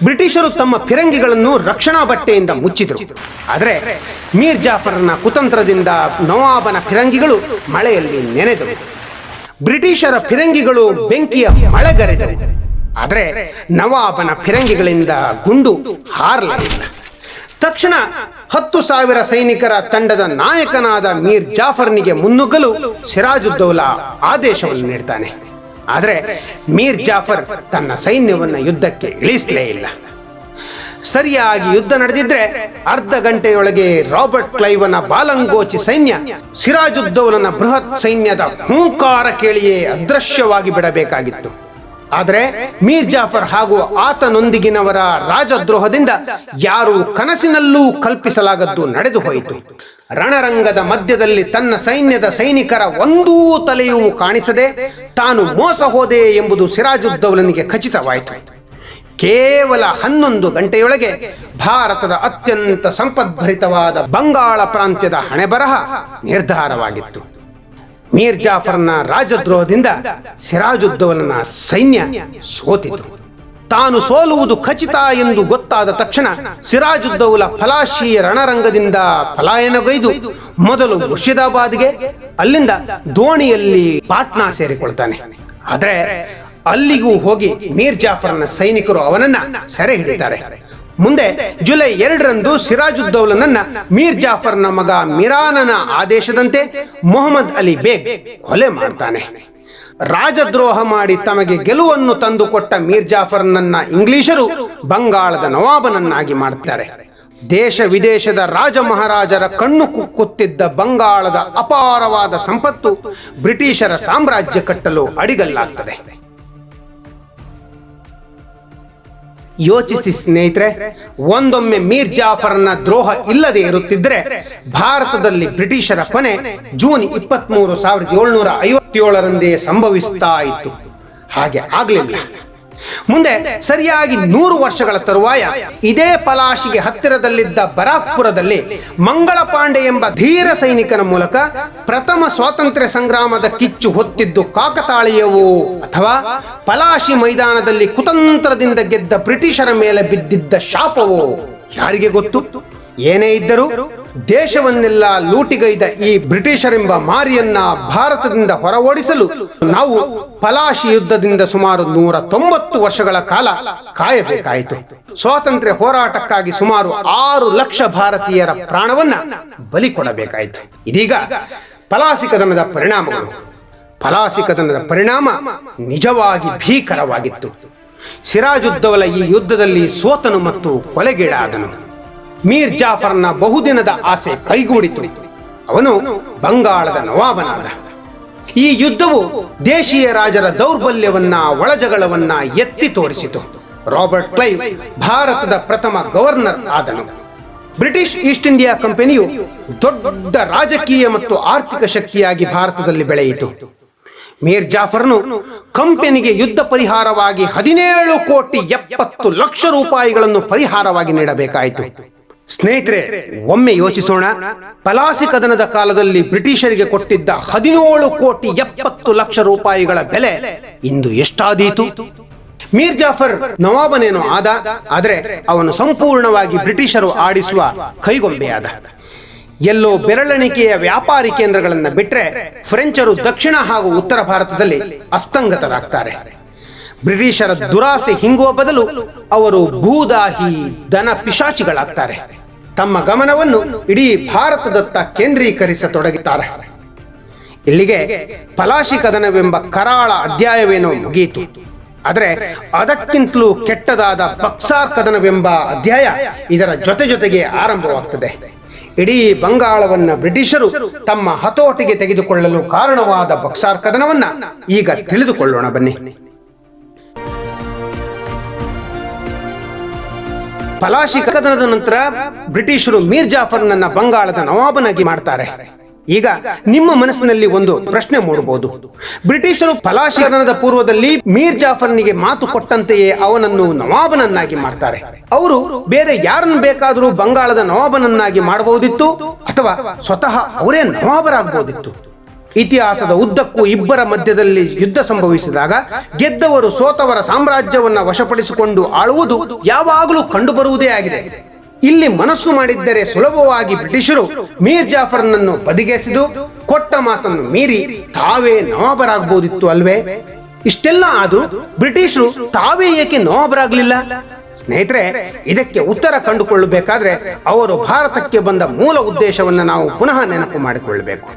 ಬ್ರಿಟಿಷರು ತಮ್ಮ ಫಿರಂಗಿಗಳನ್ನು ರಕ್ಷಣಾ ಬಟ್ಟೆಯಿಂದ ಮುಚ್ಚಿದರು. ಆದರೆ ಮೀರ್ ಜಾಫರ್ನ ಕುತಂತ್ರದಿಂದ ನವಾಬನ ಫಿರಂಗಿಗಳು ಮಳೆಯಲ್ಲಿ ನೆನೆದವು. ಬ್ರಿಟಿಷರ ಫಿರಂಗಿಗಳು ಬೆಂಕಿಯ ಮಳೆಗರೆದವು. ಆದರೆ ನವಾಬನ ಫಿರಂಗಿಗಳಿಂದ ಗುಂಡು ಹಾರಲಿಲ್ಲ. ತಕ್ಷಣ 10,000 ಸೈನಿಕರ ತಂಡದ ನಾಯಕನಾದ ಮೀರ್ ಜಾಫರ್ನಿಗೆ ಮುನ್ನುಗ್ಗಲು ಸಿರಾಜುದ್ದೌಲಾ ಆದೇಶವನ್ನು ನೀಡ್ತಾನೆ. ಆದರೆ ಮೀರ್ ಜಾಫರ್ ತನ್ನ ಸೈನ್ಯವನ್ನು ಯುದ್ಧಕ್ಕೆ ಇಳಿಸಲೇ ಇಲ್ಲ. ಸರಿಯಾಗಿ ಯುದ್ಧ ನಡೆದಿದ್ರೆ ಅರ್ಧ ಗಂಟೆಯೊಳಗೆ ರಾಬರ್ಟ್ ಕ್ಲೈವನ ಬಾಲಂಗೋಚಿ ಸೈನ್ಯ ಸಿರಾಜುದ್ದೌಲನ ಬೃಹತ್ ಸೈನ್ಯದ ಹೂಂಕಾರ ಕೇಳಿಯೇ ಅದೃಶ್ಯವಾಗಿ ಬಿಡಬೇಕಾಗಿತ್ತು. ಆದರೆ ಮೀರ್ ಜಾಫರ್ ಹಾಗೂ ಆತನೊಂದಿಗಿನವರ ರಾಜದ್ರೋಹದಿಂದ ಯಾರು ಕನಸಿನಲ್ಲೂ ಕಲ್ಪಿಸಲಾಗದ್ದು ನಡೆದು ಹೋಯಿತು. ರಣರಂಗದ ಮಧ್ಯದಲ್ಲಿ ತನ್ನ ಸೈನ್ಯದ ಸೈನಿಕರ ಒಂದೂ ತಲೆಯೂ ಕಾಣಿಸದೆ ತಾನು ಮೋಸ ಹೋದೆ ಎಂಬುದು ಸಿರಾಜುದ್ದೌಲನಿಗೆ ಖಚಿತವಾಯಿತು. ಕೇವಲ 11 ಗಂಟೆಯೊಳಗೆ ಭಾರತದ ಅತ್ಯಂತ ಸಂಪದ್ಭರಿತವಾದ ಬಂಗಾಳ ಪ್ರಾಂತ್ಯದ ಹಣೆಬರಹ ನಿರ್ಧಾರವಾಗಿತ್ತು. ಮೀರ್ ಜಾಫರ್ನ ರಾಜದ್ರೋಹದಿಂದ ಸಿರಾಜುದ್ದೌಲನ ಸೈನ್ಯ ಸೋತಿತು. ತಾನು ಸೋಲುವುದು ಖಚಿತ ಎಂದು ಗೊತ್ತಾದ ತಕ್ಷಣ ಸಿರಾಜುದ್ದೌಲ ಫಲಾಶಿ ರಣರಂಗದಿಂದ ಪಲಾಯನಗೈದು ಮೊದಲು ಮುರ್ಷಿದಾಬಾದ್ಗೆ, ಅಲ್ಲಿಂದ ದೋಣಿಯಲ್ಲಿ ಪಾಟ್ನಾ ಸೇರಿಕೊಳ್ತಾನೆ. ಆದರೆ ಅಲ್ಲಿಗೂ ಹೋಗಿ ಮೀರ್ ಜಾಫರ್ನ ಸೈನಿಕರು ಅವನನ್ನ ಸೆರೆ ಹಿಡಿತಾರೆ. ಮುಂದೆ ಜುಲೈ 2ರಂದು ಸಿರಾಜುದ್ದೌಲನನ್ನ ಮೀರ್ ಜಾಫರ್ನ ಮಗ ಮಿರಾನನ ಆದೇಶದಂತೆ ಮೊಹಮ್ಮದ್ ಅಲಿ ಬೇಗ್ ಕೊಲೆ ಮಾಡ್ತಾನೆ. ರಾಜದ್ರೋಹ ಮಾಡಿ ತಮಗೆ ಗೆಲುವನ್ನು ತಂದುಕೊಟ್ಟ ಮೀರ್ ಜಾಫರ್ನನ್ನ ಇಂಗ್ಲಿಷರು ಬಂಗಾಳದ ನವಾಬನನ್ನಾಗಿ ಮಾಡ್ತಾರೆ. ದೇಶ ವಿದೇಶದ ರಾಜ ಮಹಾರಾಜರ ಕಣ್ಣು ಕುಕ್ಕುತ್ತಿದ್ದ ಬಂಗಾಳದ ಅಪಾರವಾದ ಸಂಪತ್ತು ಬ್ರಿಟಿಷರ ಸಾಮ್ರಾಜ್ಯ ಕಟ್ಟಲು ಅಡಿಗಲ್ಲಾಗ್ತದೆ. ಯೋಚಿಸಿ ಸ್ನೇಹಿತರೆ, ಒಂದೊಮ್ಮೆ ಮೀರ್ ಜಾಫರ್ನ ದ್ರೋಹ ಇಲ್ಲದೆ ಇರುತ್ತಿದ್ದರೆ ಭಾರತದಲ್ಲಿ ಬ್ರಿಟಿಷರ ಕೊನೆ ಜೂನ್ 23, 1757ರಂದೇ ಸಂಭವಿಸುತ್ತಾ ಇತ್ತು. ಹಾಗೆ ಆಗಲಿಲ್ಲ. ಮುಂದೆ ಸರಿಯಾಗಿ 100 ವರ್ಷಗಳ ತರುವಾಯ ಇದೇ ಪಲಾಶಿಗೆ ಹತ್ತಿರದಲ್ಲಿದ್ದ ಬರಾಕ್ಪುರದಲ್ಲಿ ಮಂಗಳ ಪಾಂಡೆ ಎಂಬ ಧೀರ ಸೈನಿಕನ ಮೂಲಕ ಪ್ರಥಮ ಸ್ವಾತಂತ್ರ್ಯ ಸಂಗ್ರಾಮದ ಕಿಚ್ಚು ಹೊತ್ತಿದ್ದು ಕಾಕತಾಳೀಯವೋ ಅಥವಾ ಪಲಾಶಿ ಮೈದಾನದಲ್ಲಿ ಕುತಂತ್ರದಿಂದ ಗೆದ್ದ ಬ್ರಿಟಿಷರ ಮೇಲೆ ಬಿದ್ದಿದ್ದ ಶಾಪವೋ ಯಾರಿಗೆ ಗೊತ್ತು. ಏನೇ ಇದ್ದರೂ ದೇಶವನ್ನೆಲ್ಲ ಲೂಟಿಗೈದ ಈ ಬ್ರಿಟಿಷರೆಂಬ ಮಾರಿಯನ್ನ ಭಾರತದಿಂದ ಹೊರ ಓಡಿಸಲು ನಾವು ಪಲಾಶಿ ಯುದ್ಧದಿಂದ ಸುಮಾರು 190 ವರ್ಷಗಳ ಕಾಲ ಕಾಯಬೇಕಾಯಿತು. ಸ್ವಾತಂತ್ರ್ಯ ಹೋರಾಟಕ್ಕಾಗಿ ಸುಮಾರು 6 ಲಕ್ಷ ಭಾರತೀಯರ ಪ್ರಾಣವನ್ನ ಬಲಿ ಕೊಡಬೇಕಾಯಿತು. ಇದೀಗ ಪಲಾಸಿ ಕದನದ ಪರಿಣಾಮಗಳು. ಪಲಾಸಿ ಕದನದ ಪರಿಣಾಮ ನಿಜವಾಗಿ ಭೀಕರವಾಗಿತ್ತು. ಸಿರಾಜುದ್ದೌಲ ಈ ಯುದ್ಧದಲ್ಲಿ ಸೋತನು ಮತ್ತು ಕೊಲೆಗೀಡಾದನು. ಮೀರ್ ಜಾಫರ್ನ ಬಹುದಿನದ ಆಸೆ ಕೈಗೂಡಿತು. ಅವನು ಬಂಗಾಳದ ನವಾಬನಾದ. ಈ ಯುದ್ಧವು ದೇಶೀಯ ರಾಜರ ದೌರ್ಬಲ್ಯವನ್ನ, ಒಳಜಗಳವನ್ನ ಎತ್ತಿ ತೋರಿಸಿತು. ರಾಬರ್ಟ್ ಕ್ಲೈವ್ ಭಾರತದ ಪ್ರಥಮ ಗವರ್ನರ್ ಆದನು. ಬ್ರಿಟಿಷ್ ಈಸ್ಟ್ ಇಂಡಿಯಾ ಕಂಪನಿಯು ದೊಡ್ಡ ರಾಜಕೀಯ ಮತ್ತು ಆರ್ಥಿಕ ಶಕ್ತಿಯಾಗಿ ಭಾರತದಲ್ಲಿ ಬೆಳೆಯಿತು. ಮೀರ್ ಜಾಫರ್ನು ಕಂಪನಿಗೆ ಯುದ್ಧ ಪರಿಹಾರವಾಗಿ 17,70,00,000 ರೂಪಾಯಿಗಳನ್ನು ಪರಿಹಾರವಾಗಿ ನೀಡಬೇಕಾಯಿತು. ಸ್ನೇಹಿತರೆ, ಒಮ್ಮೆ ಯೋಚಿಸೋಣ. ಪಲಾಸಿ ಕದನದ ಕಾಲದಲ್ಲಿ ಬ್ರಿಟಿಷರಿಗೆ ಕೊಟ್ಟಿದ್ದ 17,70,00,000 ರೂಪಾಯಿಗಳ ಬೆಲೆ ಇಂದು ಎಷ್ಟಾದೀತು? ಮೀರ್ ಜಾಫರ್ ನವಾಬನೇನೋ ಆದ, ಆದರೆ ಅವನು ಸಂಪೂರ್ಣವಾಗಿ ಬ್ರಿಟಿಷರು ಆಡಿಸುವ ಕೈಗೊಂಬೆಯಾದ. ಎಲ್ಲೋ ಬೆರಳೆಣಿಕೆಯ ವ್ಯಾಪಾರಿ ಕೇಂದ್ರಗಳನ್ನು ಬಿಟ್ಟರೆ ಫ್ರೆಂಚರು ದಕ್ಷಿಣ ಹಾಗೂ ಉತ್ತರ ಭಾರತದಲ್ಲಿ ಅಸ್ತಂಗತರಾಗ್ತಾರೆ. ಬ್ರಿಟಿಷರ ದುರಾಸೆ ಹಿಂಗುವ ಬದಲು ಅವರು ಭೂದಾಹಿ ದನ ಪಿಶಾಚಿಗಳಾಗ್ತಾರೆ. ತಮ್ಮ ಗಮನವನ್ನು ಇಡೀ ಭಾರತದತ್ತ ಕೇಂದ್ರೀಕರಿಸತೊಡಗುತ್ತಾರೆ. ಇಲ್ಲಿಗೆ ಪಲಾಶಿ ಕದನವೆಂಬ ಕರಾಳ ಅಧ್ಯಾಯವೇನೋ ಮುಗಿಯಿತು. ಆದರೆ ಅದಕ್ಕಿಂತಲೂ ಕೆಟ್ಟದಾದ ಬಕ್ಸಾರ್ ಕದನವೆಂಬ ಅಧ್ಯಾಯ ಇದರ ಜೊತೆಗೆ ಆರಂಭವಾಗ್ತದೆ. ಇಡೀ ಬಂಗಾಳವನ್ನ ಬ್ರಿಟಿಷರು ತಮ್ಮ ಹತೋಟಿಗೆ ತೆಗೆದುಕೊಳ್ಳಲು ಕಾರಣವಾದ ಬಕ್ಸಾರ್ ಕದನವನ್ನ ಈಗ ತಿಳಿದುಕೊಳ್ಳೋಣ ಬನ್ನಿ. ಪಲಾಶಿ ಕದನದ ನಂತರ ಬ್ರಿಟಿಷರು ಮೀರ್ ಜಾಫರ್ನನ್ನ ಬಂಗಾಳದ ನವಾಬನಾಗಿ ಮಾಡ್ತಾರೆ. ಈಗ ನಿಮ್ಮ ಮನಸ್ಸಿನಲ್ಲಿ ಒಂದು ಪ್ರಶ್ನೆ ಮೂಡಬಹುದು. ಬ್ರಿಟಿಷರು ಪಲಾಶಿ ಕದನದ ಪೂರ್ವದಲ್ಲಿ ಮೀರ್ ಜಾಫರ್ನಿಗೆ ಮಾತು ಕೊಟ್ಟಂತೆಯೇ ಅವನನ್ನು ನವಾಬನನ್ನಾಗಿ ಮಾಡ್ತಾರೆ. ಅವರು ಬೇರೆ ಯಾರನ್ನು ಬೇಕಾದರೂ ಬಂಗಾಳದ ನವಾಬನನ್ನಾಗಿ ಮಾಡಬಹುದಿತ್ತು, ಅಥವಾ ಸ್ವತಃ ಅವರೇ ನವಾಬರಾಗಬಹುದಿತ್ತು. ಇತಿಹಾಸದ ಉದ್ದಕ್ಕೂ ಇಬ್ಬರ ಮಧ್ಯದಲ್ಲಿ ಯುದ್ಧ ಸಂಭವಿಸಿದಾಗ ಗೆದ್ದವರು ಸೋತವರ ಸಾಮ್ರಾಜ್ಯವನ್ನ ವಶಪಡಿಸಿಕೊಂಡು ಆಳುವುದು ಯಾವಾಗಲೂ ಕಂಡುಬರುವುದೇ ಆಗಿದೆ. ಇಲ್ಲಿ ಮನಸ್ಸು ಮಾಡಿದ್ದರೆ ಸುಲಭವಾಗಿ ಬ್ರಿಟಿಷರು ಮೀರ್ ಜಾಫರ್ನನ್ನು ಬದಿಗೆಸೆದು ಕೊಟ್ಟ ಮಾತನ್ನು ಮೀರಿ ತಾವೇ ನವಾಬರಾಗಬಹುದಿತ್ತು ಅಲ್ವೇ? ಇಷ್ಟೆಲ್ಲ ಆದ್ರೂ ಬ್ರಿಟಿಷರು ತಾವೇ ಏಕೆ ನವಾಬರಾಗಲಿಲ್ಲ? ಸ್ನೇಹಿತರೆ, ಇದಕ್ಕೆ ಉತ್ತರ ಕಂಡುಕೊಳ್ಳಬೇಕಾದ್ರೆ ಅವರು ಭಾರತಕ್ಕೆ ಬಂದ ಮೂಲ ಉದ್ದೇಶವನ್ನು ನಾವು ಪುನಃ ನೆನಪು ಮಾಡಿಕೊಳ್ಳಬೇಕು.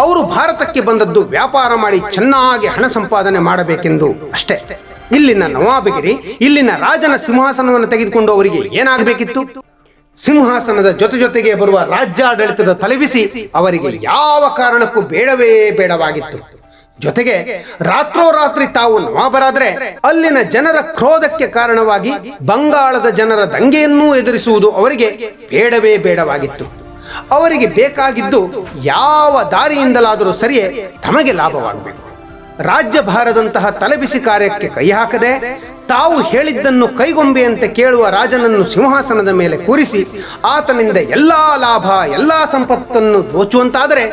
ಅವರು ಭಾರತಕ್ಕೆ ಬಂದದ್ದು ವ್ಯಾಪಾರ ಮಾಡಿ ಚೆನ್ನಾಗಿ ಹಣ ಸಂಪಾದನೆ ಮಾಡಬೇಕೆಂದು ಅಷ್ಟೇ. ಇಲ್ಲಿನ ನವಾಬಗಿರಿ, ಇಲ್ಲಿನ ರಾಜನ ಸಿಂಹಾಸನವನ್ನು ತೆಗೆದುಕೊಂಡು ಅವರಿಗೆ ಏನಾಗಬೇಕಿತ್ತು? ಸಿಂಹಾಸನದ ಜೊತೆಗೆ ಬರುವ ರಾಜ್ಯಾಡಳಿತದ ತಲೆಬಿಸಿ ಅವರಿಗೆ ಯಾವ ಕಾರಣಕ್ಕೂ ಬೇಡವೇ ಬೇಡವಾಗಿತ್ತು. ಜೊತೆಗೆ ರಾತ್ರೋರಾತ್ರಿ ತಾವು ನವಾಬರಾದ್ರೆ ಅಲ್ಲಿನ ಜನರ ಕ್ರೋಧಕ್ಕೆ ಕಾರಣವಾಗಿ ಬಂಗಾಳದ ಜನರ ದಂಗೆಯನ್ನೂ ಎದುರಿಸುವುದು ಅವರಿಗೆ ಬೇಡವೇ ಬೇಡವಾಗಿತ್ತು. ಅವರಿಗೆ ಬೇಕಾಗಿದ್ದು ಯಾವ ದಾರಿಯಿಂದಲಾದರೂ ಸರಿಯೇ ತಮಗೆ ಲಾಭವಾಗಬೇಕು. ರಾಜ್ಯಭಾರದಂತಹ ತಲೆಬಿಸಿ ಕಾರ್ಯಕ್ಕೆ ಕೈ ಹಾಕದೆ ತಾವು ಹೇಳಿದ್ದನ್ನು ಕೈಗೊಂಬೆಯಂತೆ ಕೇಳುವ ರಾಜನನ್ನು ಸಿಂಹಾಸನದ ಮೇಲೆ ಕೂರಿಸಿ ಆತನಿಂದ ಎಲ್ಲಾ ಲಾಭ, ಎಲ್ಲಾ ಸಂಪತ್ತನ್ನು ದೋಚುವಂತಾದರೆ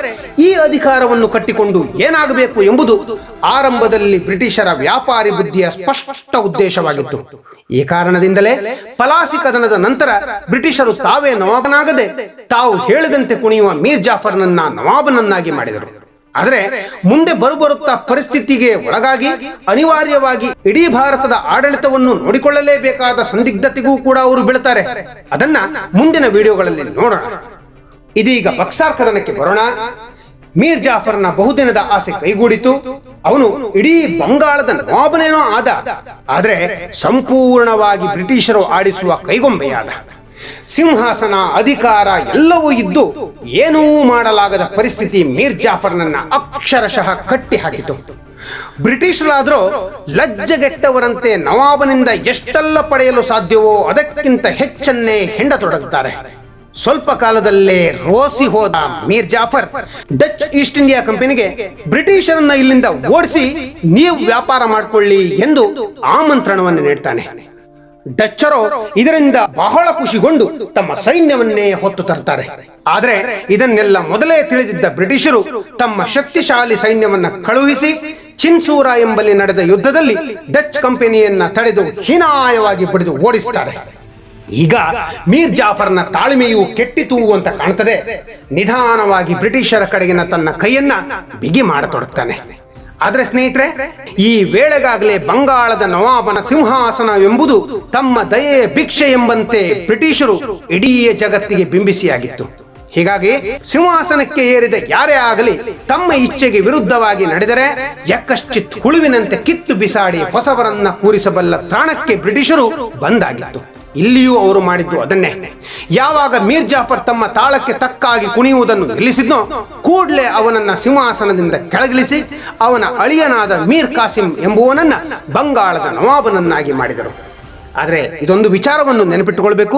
ಈ ಅಧಿಕಾರವನ್ನು ಕಟ್ಟಿಕೊಂಡು ಏನಾಗಬೇಕು ಎಂಬುದು ಆರಂಭದಲ್ಲಿ ಬ್ರಿಟಿಷರ ವ್ಯಾಪಾರಿ ಬುದ್ಧಿಯ ಸ್ಪಷ್ಟ ಉದ್ದೇಶವಾಗಿತ್ತು. ಈ ಕಾರಣದಿಂದಲೇ ಪಲಾಸಿ ಕದನದ ನಂತರ ಬ್ರಿಟಿಷರು ತಾವೇ ನವಾಬನಾಗದೆ ತಾವು ಹೇಳಿದಂತೆ ಕುಣಿಯುವ ಮೀರ್ ಜಾಫರ್ನನ್ನ ನವಾಬನನ್ನಾಗಿ ಮಾಡಿದರು. ಆದರೆ ಮುಂದೆ ಬರುತ್ತಾ ಪರಿಸ್ಥಿತಿಗೆ ಒಳಗಾಗಿ ಅನಿವಾರ್ಯವಾಗಿ ಇಡೀ ಭಾರತದ ಆಡಳಿತವನ್ನು ನೋಡಿಕೊಳ್ಳಲೇಬೇಕಾದ ಸಂದಿಗ್ಧತೆಗೂ ಕೂಡ ಅವರು ಬೀಳ್ತಾರೆ. ಅದನ್ನ ಮುಂದಿನ ವಿಡಿಯೋಗಳಲ್ಲಿ ನೋಡೋಣ. ಇದೀಗ ಬಕ್ಸಾರ್ ಕದನಕ್ಕೆ ಬರೋಣ. ಮೀರ್ ಜಾಫರ್ನ ಬಹುದಿನದ ಆಸೆ ಕೈಗೂಡಿತು. ಅವನು ಇಡೀ ಬಂಗಾಳದ ನವಾಬನೇನೋ ಆದ, ಆದರೆ ಸಂಪೂರ್ಣವಾಗಿ ಬ್ರಿಟಿಷರು ಆಡಿಸುವ ಕೈಗೊಂಬೆಯಾದ. ಸಿಂಹಾಸನ, ಅಧಿಕಾರ ಎಲ್ಲವೂ ಇದ್ದು ಏನೂ ಮಾಡಲಾಗದ ಪರಿಸ್ಥಿತಿ ಮೀರ್ ಜಾಫರ್ನನ್ನ ಅಕ್ಷರಶಃ ಕಟ್ಟಿ ಹಾಕಿತು. ಬ್ರಿಟಿಷರಾದರೂ ಲಜ್ಜೆಗೆಟ್ಟವರಂತೆ ನವಾಬನಿಂದ ಎಷ್ಟೆಲ್ಲ ಪಡೆಯಲು ಸಾಧ್ಯವೋ ಅದಕ್ಕಿಂತ ಹೆಚ್ಚನ್ನೇ ಹೆಂಡತೊಡಗುತ್ತಾರೆ. ಸ್ವಲ್ಪ ಕಾಲದಲ್ಲೇ ರೋಸಿ ಹೋದ Mir Jafar Dutch East India ಕಂಪನಿಗೆ ಬ್ರಿಟಿಷರನ್ನ ಇಲ್ಲಿಂದ ಓಡಿಸಿ ನೀವು ವ್ಯಾಪಾರ ಮಾಡಿಕೊಳ್ಳಿ ಎಂದು ಆಮಂತ್ರಣವನ್ನು ನೀಡ್ತಾನೆ. ಡಚ್ಚರು ಇದರಿಂದ ಬಹಳ ಖುಷಿಗೊಂಡು ತಮ್ಮ ಸೈನ್ಯವನ್ನೇ ಹೊತ್ತು ತರ್ತಾರೆ. ಆದರೆ ಇದನ್ನೆಲ್ಲ ಮೊದಲೇ ತಿಳಿದಿದ್ದ ಬ್ರಿಟಿಷರು ತಮ್ಮ ಶಕ್ತಿಶಾಲಿ ಸೈನ್ಯವನ್ನ ಕಳುಹಿಸಿ ಚಿನ್ಸೂರ ಎಂಬಲ್ಲಿ ನಡೆದ ಯುದ್ಧದಲ್ಲಿ ಡಚ್ ಕಂಪನಿಯನ್ನ ತಡೆದು ಹೀನಾಯವಾಗಿ ಬಡಿದು ಓಡಿಸುತ್ತಾರೆ. ಈಗ ಮೀರ್ ಜಾಫರ್ನ ತಾಳ್ಮೆಯು ಕೆಟ್ಟಿತು ಅಂತ ಕಾಣ್ತದೆ. ನಿಧಾನವಾಗಿ ಬ್ರಿಟಿಷರ ಕಡೆಗಿನ ತನ್ನ ಕೈಯನ್ನ ಬಿಗಿ ಮಾಡತೊಡಗ್ತಾನೆ. ಆದ್ರೆ ಸ್ನೇಹಿತರೆ, ಈ ವೇಳೆಗಾಗಲೇ ಬಂಗಾಳದ ನವಾಬನ ಸಿಂಹಾಸನವೆಂಬುದು ತಮ್ಮ ದಯೆಯ ಭಿಕ್ಷೆ ಎಂಬಂತೆ ಬ್ರಿಟಿಷರು ಇಡೀ ಜಗತ್ತಿಗೆ ಬಿಂಬಿಸಿಯಾಗಿತ್ತು. ಹೀಗಾಗಿ ಸಿಂಹಾಸನಕ್ಕೆ ಏರಿದ ಯಾರೇ ಆಗಲಿ ತಮ್ಮ ಇಚ್ಛೆಗೆ ವಿರುದ್ಧವಾಗಿ ನಡೆದರೆ ಯಕ್ಕಶ್ಚಿತ್ ಹುಳುವಿನಂತೆ ಕಿತ್ತು ಬಿಸಾಡಿ ಹೊಸವರನ್ನ ಕೂರಿಸಬಲ್ಲ ತ್ರಾಣಕ್ಕೆ ಬ್ರಿಟಿಷರು ಬಂದಾಗಿತ್ತು. ಇಲ್ಲಿಯೂ ಅವರು ಮಾಡಿದ್ದು ಅದನ್ನೇ. ಯಾವಾಗ ಮೀರ್ ಜಾಫರ್ ತಮ್ಮ ತಾಳಕ್ಕೆ ತಕ್ಕಾಗಿ ಕುಣಿಯುವುದನ್ನು ನಿಲ್ಲಿಸಿದ್ನೋ ಕೂಡಲೇ ಅವನನ್ನ ಸಿಂಹಾಸನದಿಂದ ಕೆಳಗಿಳಿಸಿ ಅವನ ಅಳಿಯನಾದ ಮೀರ್ ಕಾಸಿಂ ಎಂಬುವನನ್ನ ಬಂಗಾಳದ ನವಾಬನನ್ನಾಗಿ ಮಾಡಿದರು. ಆದರೆ ಇದೊಂದು ವಿಚಾರವನ್ನು ನೆನಪಿಟ್ಟುಕೊಳ್ಬೇಕು,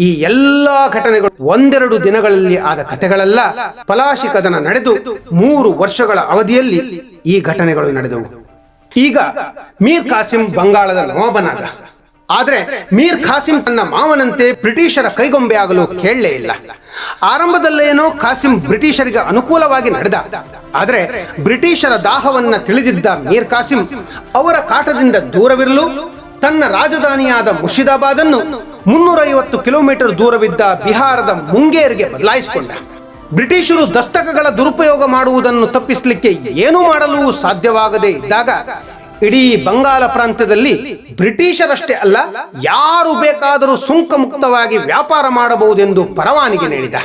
ಈ ಎಲ್ಲಾ ಘಟನೆಗಳು ಒಂದೆರಡು ದಿನಗಳಲ್ಲಿ ಆದ ಕಥೆಗಳಲ್ಲ. ಪಲಾಶಿ ಕದನ ನಡೆದು 3 ವರ್ಷಗಳ ಅವಧಿಯಲ್ಲಿ ಈ ಘಟನೆಗಳು ನಡೆದವು. ಈಗ ಮೀರ್ ಕಾಸಿಂ ಬಂಗಾಳದ ನವಾಬನಾದ. ಆದ್ರೆ ಮೀರ್ ಕಾಸಿಂ ತನ್ನ ಮಾವನಂತೆ ಬ್ರಿಟಿಷರ ಕೈಗೊಂಬೆ ಆಗಲು ಕೇಳಲೇ ಇಲ್ಲ. ಆರಂಭದಲ್ಲೇನೋ ಕಾಸಿಂ ಬ್ರಿಟಿಷರಿಗೆ ಅನುಕೂಲವಾಗಿ ನಡೆದ. ಆದರೆ ಬ್ರಿಟಿಷರ ದಾಹವನ್ನ ತಿಳಿದಿದ್ದ ಮೀರ್ ಕಾಸಿಂ ಅವರ ಕಾಟದಿಂದ ದೂರವಿರಲು ತನ್ನ ರಾಜಧಾನಿಯಾದ ಮುರ್ಷಿದಾಬಾದ್ ಅನ್ನು 350 ಕಿಲೋಮೀಟರ್ ದೂರವಿದ್ದ ಬಿಹಾರದ ಮುಂಗೇರ್ಗೆ ಬದಲಾಯಿಸಿಕೊಂಡ. ಬ್ರಿಟಿಷರು ದಸ್ತಕಗಳ ದುರುಪಯೋಗ ಮಾಡುವುದನ್ನು ತಪ್ಪಿಸಲಿಕ್ಕೆ ಏನೂ ಮಾಡಲು ಸಾಧ್ಯವಾಗದೇ ಇದ್ದಾಗ ಇಡೀ ಬಂಗಾಳ ಪ್ರಾಂತ್ಯದಲ್ಲಿ ಬ್ರಿಟಿಷರಷ್ಟೇ ಅಲ್ಲ, ಯಾರು ಬೇಕಾದರೂ ಸುಂಕ ಮುಕ್ತವಾಗಿ ವ್ಯಾಪಾರ ಮಾಡಬಹುದೆಂದು ಪರವಾನಗಿ ನೀಡಿದ.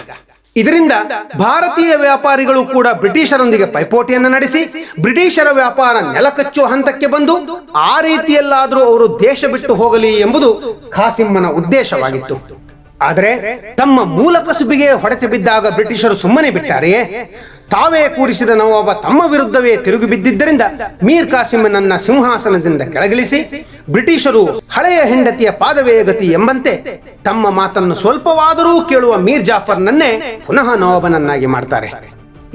ಇದರಿಂದ ಭಾರತೀಯ ವ್ಯಾಪಾರಿಗಳು ಕೂಡ ಬ್ರಿಟಿಷರೊಂದಿಗೆ ಪೈಪೋಟಿಯನ್ನು ನಡೆಸಿ ಬ್ರಿಟಿಷರ ವ್ಯಾಪಾರ ನೆಲಕಚ್ಚುವ ಹಂತಕ್ಕೆ ಬಂದು ಆ ರೀತಿಯಲ್ಲಾದರೂ ಅವರು ದೇಶ ಬಿಟ್ಟು ಹೋಗಲಿ ಎಂಬುದು ಕಾಸಿಮ್ಮನ ಉದ್ದೇಶವಾಗಿತ್ತು. ಆದರೆ ತಮ್ಮ ಮೂಲ ಕಸುಬಿಗೆ ಹೊಡೆತ ಬಿದ್ದಾಗ ಬ್ರಿಟಿಷರು ಸುಮ್ಮನೆ ಬಿಟ್ಟಾರೆಯೇ? ತಾವೇ ಕೂರಿಸಿದ ನವಾಬ ತಮ್ಮ ವಿರುದ್ಧವೇ ತಿರುಗಿ ಬಿದ್ದಿದ್ದರಿಂದ ಮೀರ್ ಕಾಸಿಮನನ್ನ ಸಿಂಹಾಸನದಿಂದ ಕೆಳಗಿಳಿಸಿ ಬ್ರಿಟಿಷರು ಹಳೆಯ ಹೆಂಡತಿಯ ಪಾದವೇ ಗತಿ ಎಂಬಂತೆ ತಮ್ಮ ಮಾತನ್ನು ಸ್ವಲ್ಪವಾದರೂ ಕೇಳುವ ಮೀರ್ ಜಾಫರ್ನನ್ನೇ ಪುನಃ ನವಾಬನನ್ನಾಗಿ ಮಾಡ್ತಾರೆ.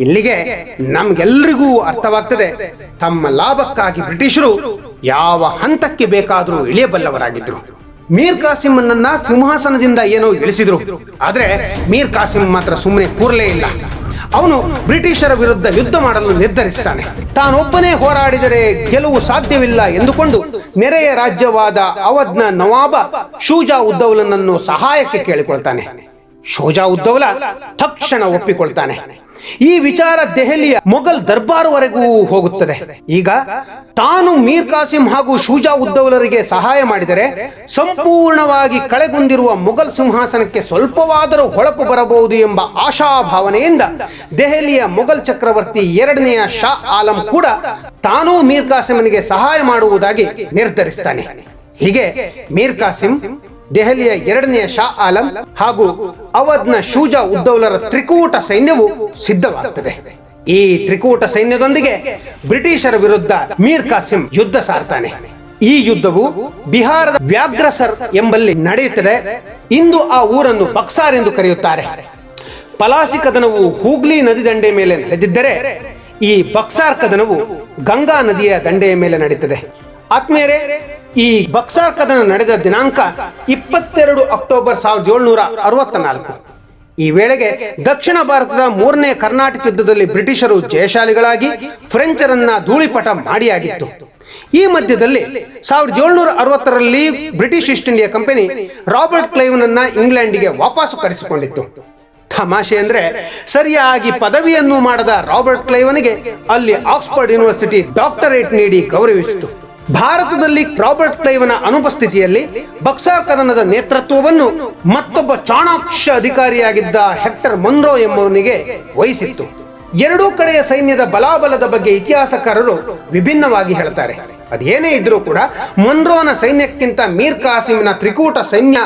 ಇಲ್ಲಿಗೆ ನಮ್ಗೆಲ್ಲರಿಗೂ ಅರ್ಥವಾಗ್ತದೆ, ತಮ್ಮ ಲಾಭಕ್ಕಾಗಿ ಬ್ರಿಟಿಷರು ಯಾವ ಹಂತಕ್ಕೆ ಬೇಕಾದರೂ ಇಳಿಯಬಲ್ಲವರಾಗಿದ್ರು. ಮೀರ್ ಕಾಸಿಮನನ್ನ ಸಿಂಹಾಸನದಿಂದ ಏನೋ ಇಳಿಸಿದ್ರು. ಆದ್ರೆ ಮೀರ್ ಕಾಸಿಂ ಮಾತ್ರ ಸುಮ್ಮನೆ ಕೂರಲೇ ಇಲ್ಲ. ಅವನು ಬ್ರಿಟಿಷರ ವಿರುದ್ಧ ಯುದ್ಧ ಮಾಡಲು ನಿರ್ಧರಿಸುತ್ತಾನೆ. ತಾನೊಬ್ಬನೇ ಹೋರಾಡಿದರೆ ಗೆಲುವು ಸಾಧ್ಯವಿಲ್ಲ ಎಂದುಕೊಂಡು ನೆರೆಯ ರಾಜ್ಯವಾದ ಅವಧ್ನ ನವಾಬ ಶೂಜಾ ಉದ್ದೌಲನನ್ನು ಸಹಾಯಕ್ಕೆ ಕೇಳಿಕೊಳ್ತಾನೆ. ಶೂಜಾ ಉದ್ದೌಲ ತಕ್ಷಣ ಒಪ್ಪಿಕೊಳ್ತಾನೆ. ಈ ವಿಚಾರ ದೆಹಲಿಯ ಮೊಘಲ್ ದರ್ಬಾರ್ವರೆಗೂ ಹೋಗುತ್ತದೆ. ಈಗ ತಾನು ಮೀರ್ ಕಾಸಿಂ ಹಾಗೂ ಶೂಜಾ ಉದ್ದೌಲರಿಗೆ ಸಹಾಯ ಮಾಡಿದರೆ ಸಂಪೂರ್ಣವಾಗಿ ಕಳೆಗುಂದಿರುವ ಮೊಘಲ್ ಸಿಂಹಾಸನಕ್ಕೆ ಸ್ವಲ್ಪವಾದರೂ ಹೊಳಪು ಬರಬಹುದು ಎಂಬ ಆಶಾಭಾವನೆಯಿಂದ ದೆಹಲಿಯ ಮೊಘಲ್ ಚಕ್ರವರ್ತಿ 2ನೇ ಶಾ ಆಲಂ ಕೂಡ ತಾನೂ ಮೀರ್ ಕಾಸಿಮನಿಗೆ ಸಹಾಯ ಮಾಡುವುದಾಗಿ ನಿರ್ಧರಿಸುತ್ತಾನೆ. ಹೀಗೆ ಮೀರ್ ಕಾಸಿಂ, ದೆಹಲಿಯ 2ನೇ ಶಾ ಆಲಂ ಹಾಗೂ ಅವಧ್ನ ಶೂಜಾ ಉದ್ದೌಲರ ತ್ರಿಕೂಟ ಸೈನ್ಯವು ಸಿದ್ಧವಾಗುತ್ತದೆ. ಈ ತ್ರಿಕೂಟ ಸೈನ್ಯದೊಂದಿಗೆ ಬ್ರಿಟಿಷರ ವಿರುದ್ಧ ಮೀರ್ ಕಾಸಿಂ ಯುದ್ಧ ಸಾರ್ತಾನೆ. ಈ ಯುದ್ಧವು ಬಿಹಾರದ ವ್ಯಾಘ್ರಸರ್ ಎಂಬಲ್ಲಿ ನಡೆಯುತ್ತದೆ. ಇಂದು ಆ ಊರನ್ನು ಬಕ್ಸಾರ್ ಎಂದು ಕರೆಯುತ್ತಾರೆ. ಪಲಾಸಿ ಕದನವು ಹೂಗ್ಲಿ ನದಿ ದಂಡೆಯ ಮೇಲೆ ನಡೆದಿದ್ದರೆ ಈ ಬಕ್ಸಾರ್ ಕದನವು ಗಂಗಾ ನದಿಯ ದಂಡೆಯ ಮೇಲೆ ನಡೀತದೆ. ಆತ್ಮೀಯರೇ, ಈ ಬಕ್ಸಾರ್ ಕದನ ನಡೆದ ದಿನಾಂಕ 22 ಅಕ್ಟೋಬರ್ 1764. ಈ ವೇಳೆಗೆ ದಕ್ಷಿಣ ಭಾರತದ 3ನೇ ಕರ್ನಾಟಕ ಯುದ್ಧದಲ್ಲಿ ಬ್ರಿಟಿಷರು ಜಯಶಾಲಿಗಳಾಗಿ ಫ್ರೆಂಚರನ್ನ ಧೂಳಿಪಟ ಮಾಡಿಯಾಗಿತ್ತು. ಈ ಮಧ್ಯದಲ್ಲಿ 1760ರಲ್ಲಿ British East India Company Robert ಕ್ಲೈವ್ನನ್ನ ಇಂಗ್ಲೆಂಡಿಗೆ ವಾಪಸ್ಸು ಕರೆಸಿಕೊಂಡಿತ್ತು. ತಮಾಷೆ ಅಂದ್ರೆ, ಸರಿಯಾಗಿ ಪದವಿಯನ್ನು ಮಾಡದ ರಾಬರ್ಟ್ ಕ್ಲೈವ್ನಿಗೆ ಅಲ್ಲಿ ಆಕ್ಸ್ಫರ್ಡ್ ಯೂನಿವರ್ಸಿಟಿ ಡಾಕ್ಟರೇಟ್ ನೀಡಿ ಗೌರವಿಸಿತು. ಭಾರತದಲ್ಲಿ ರಾಬರ್ಟ್ ಕ್ಲೈವ್ನ ಅನುಪಸ್ಥಿತಿಯಲ್ಲಿ ಬಕ್ಸಾರ್ ಕದನದ ನೇತೃತ್ವವನ್ನು ಮತ್ತೊಬ್ಬ ಚಾಣಾಕ್ಷ ಅಧಿಕಾರಿಯಾಗಿದ್ದ ಹೆಕ್ಟರ್ ಮೊನ್ರೋ ಎಂಬುವನಿಗೆ ವಹಿಸಿತ್ತು. ಎರಡೂ ಕಡೆಯ ಸೈನ್ಯದ ಬಲಾಬಲದ ಬಗ್ಗೆ ಇತಿಹಾಸಕಾರರು ವಿಭಿನ್ನವಾಗಿ ಹೇಳ್ತಾರೆ. ಅದೇನೇ ಇದ್ರೂ ಕೂಡ ಮೊನ್ರೋನ ಸೈನ್ಯಕ್ಕಿಂತ ಮೀರ್ ಕಾಸಿಂನ ತ್ರಿಕೂಟ ಸೈನ್ಯ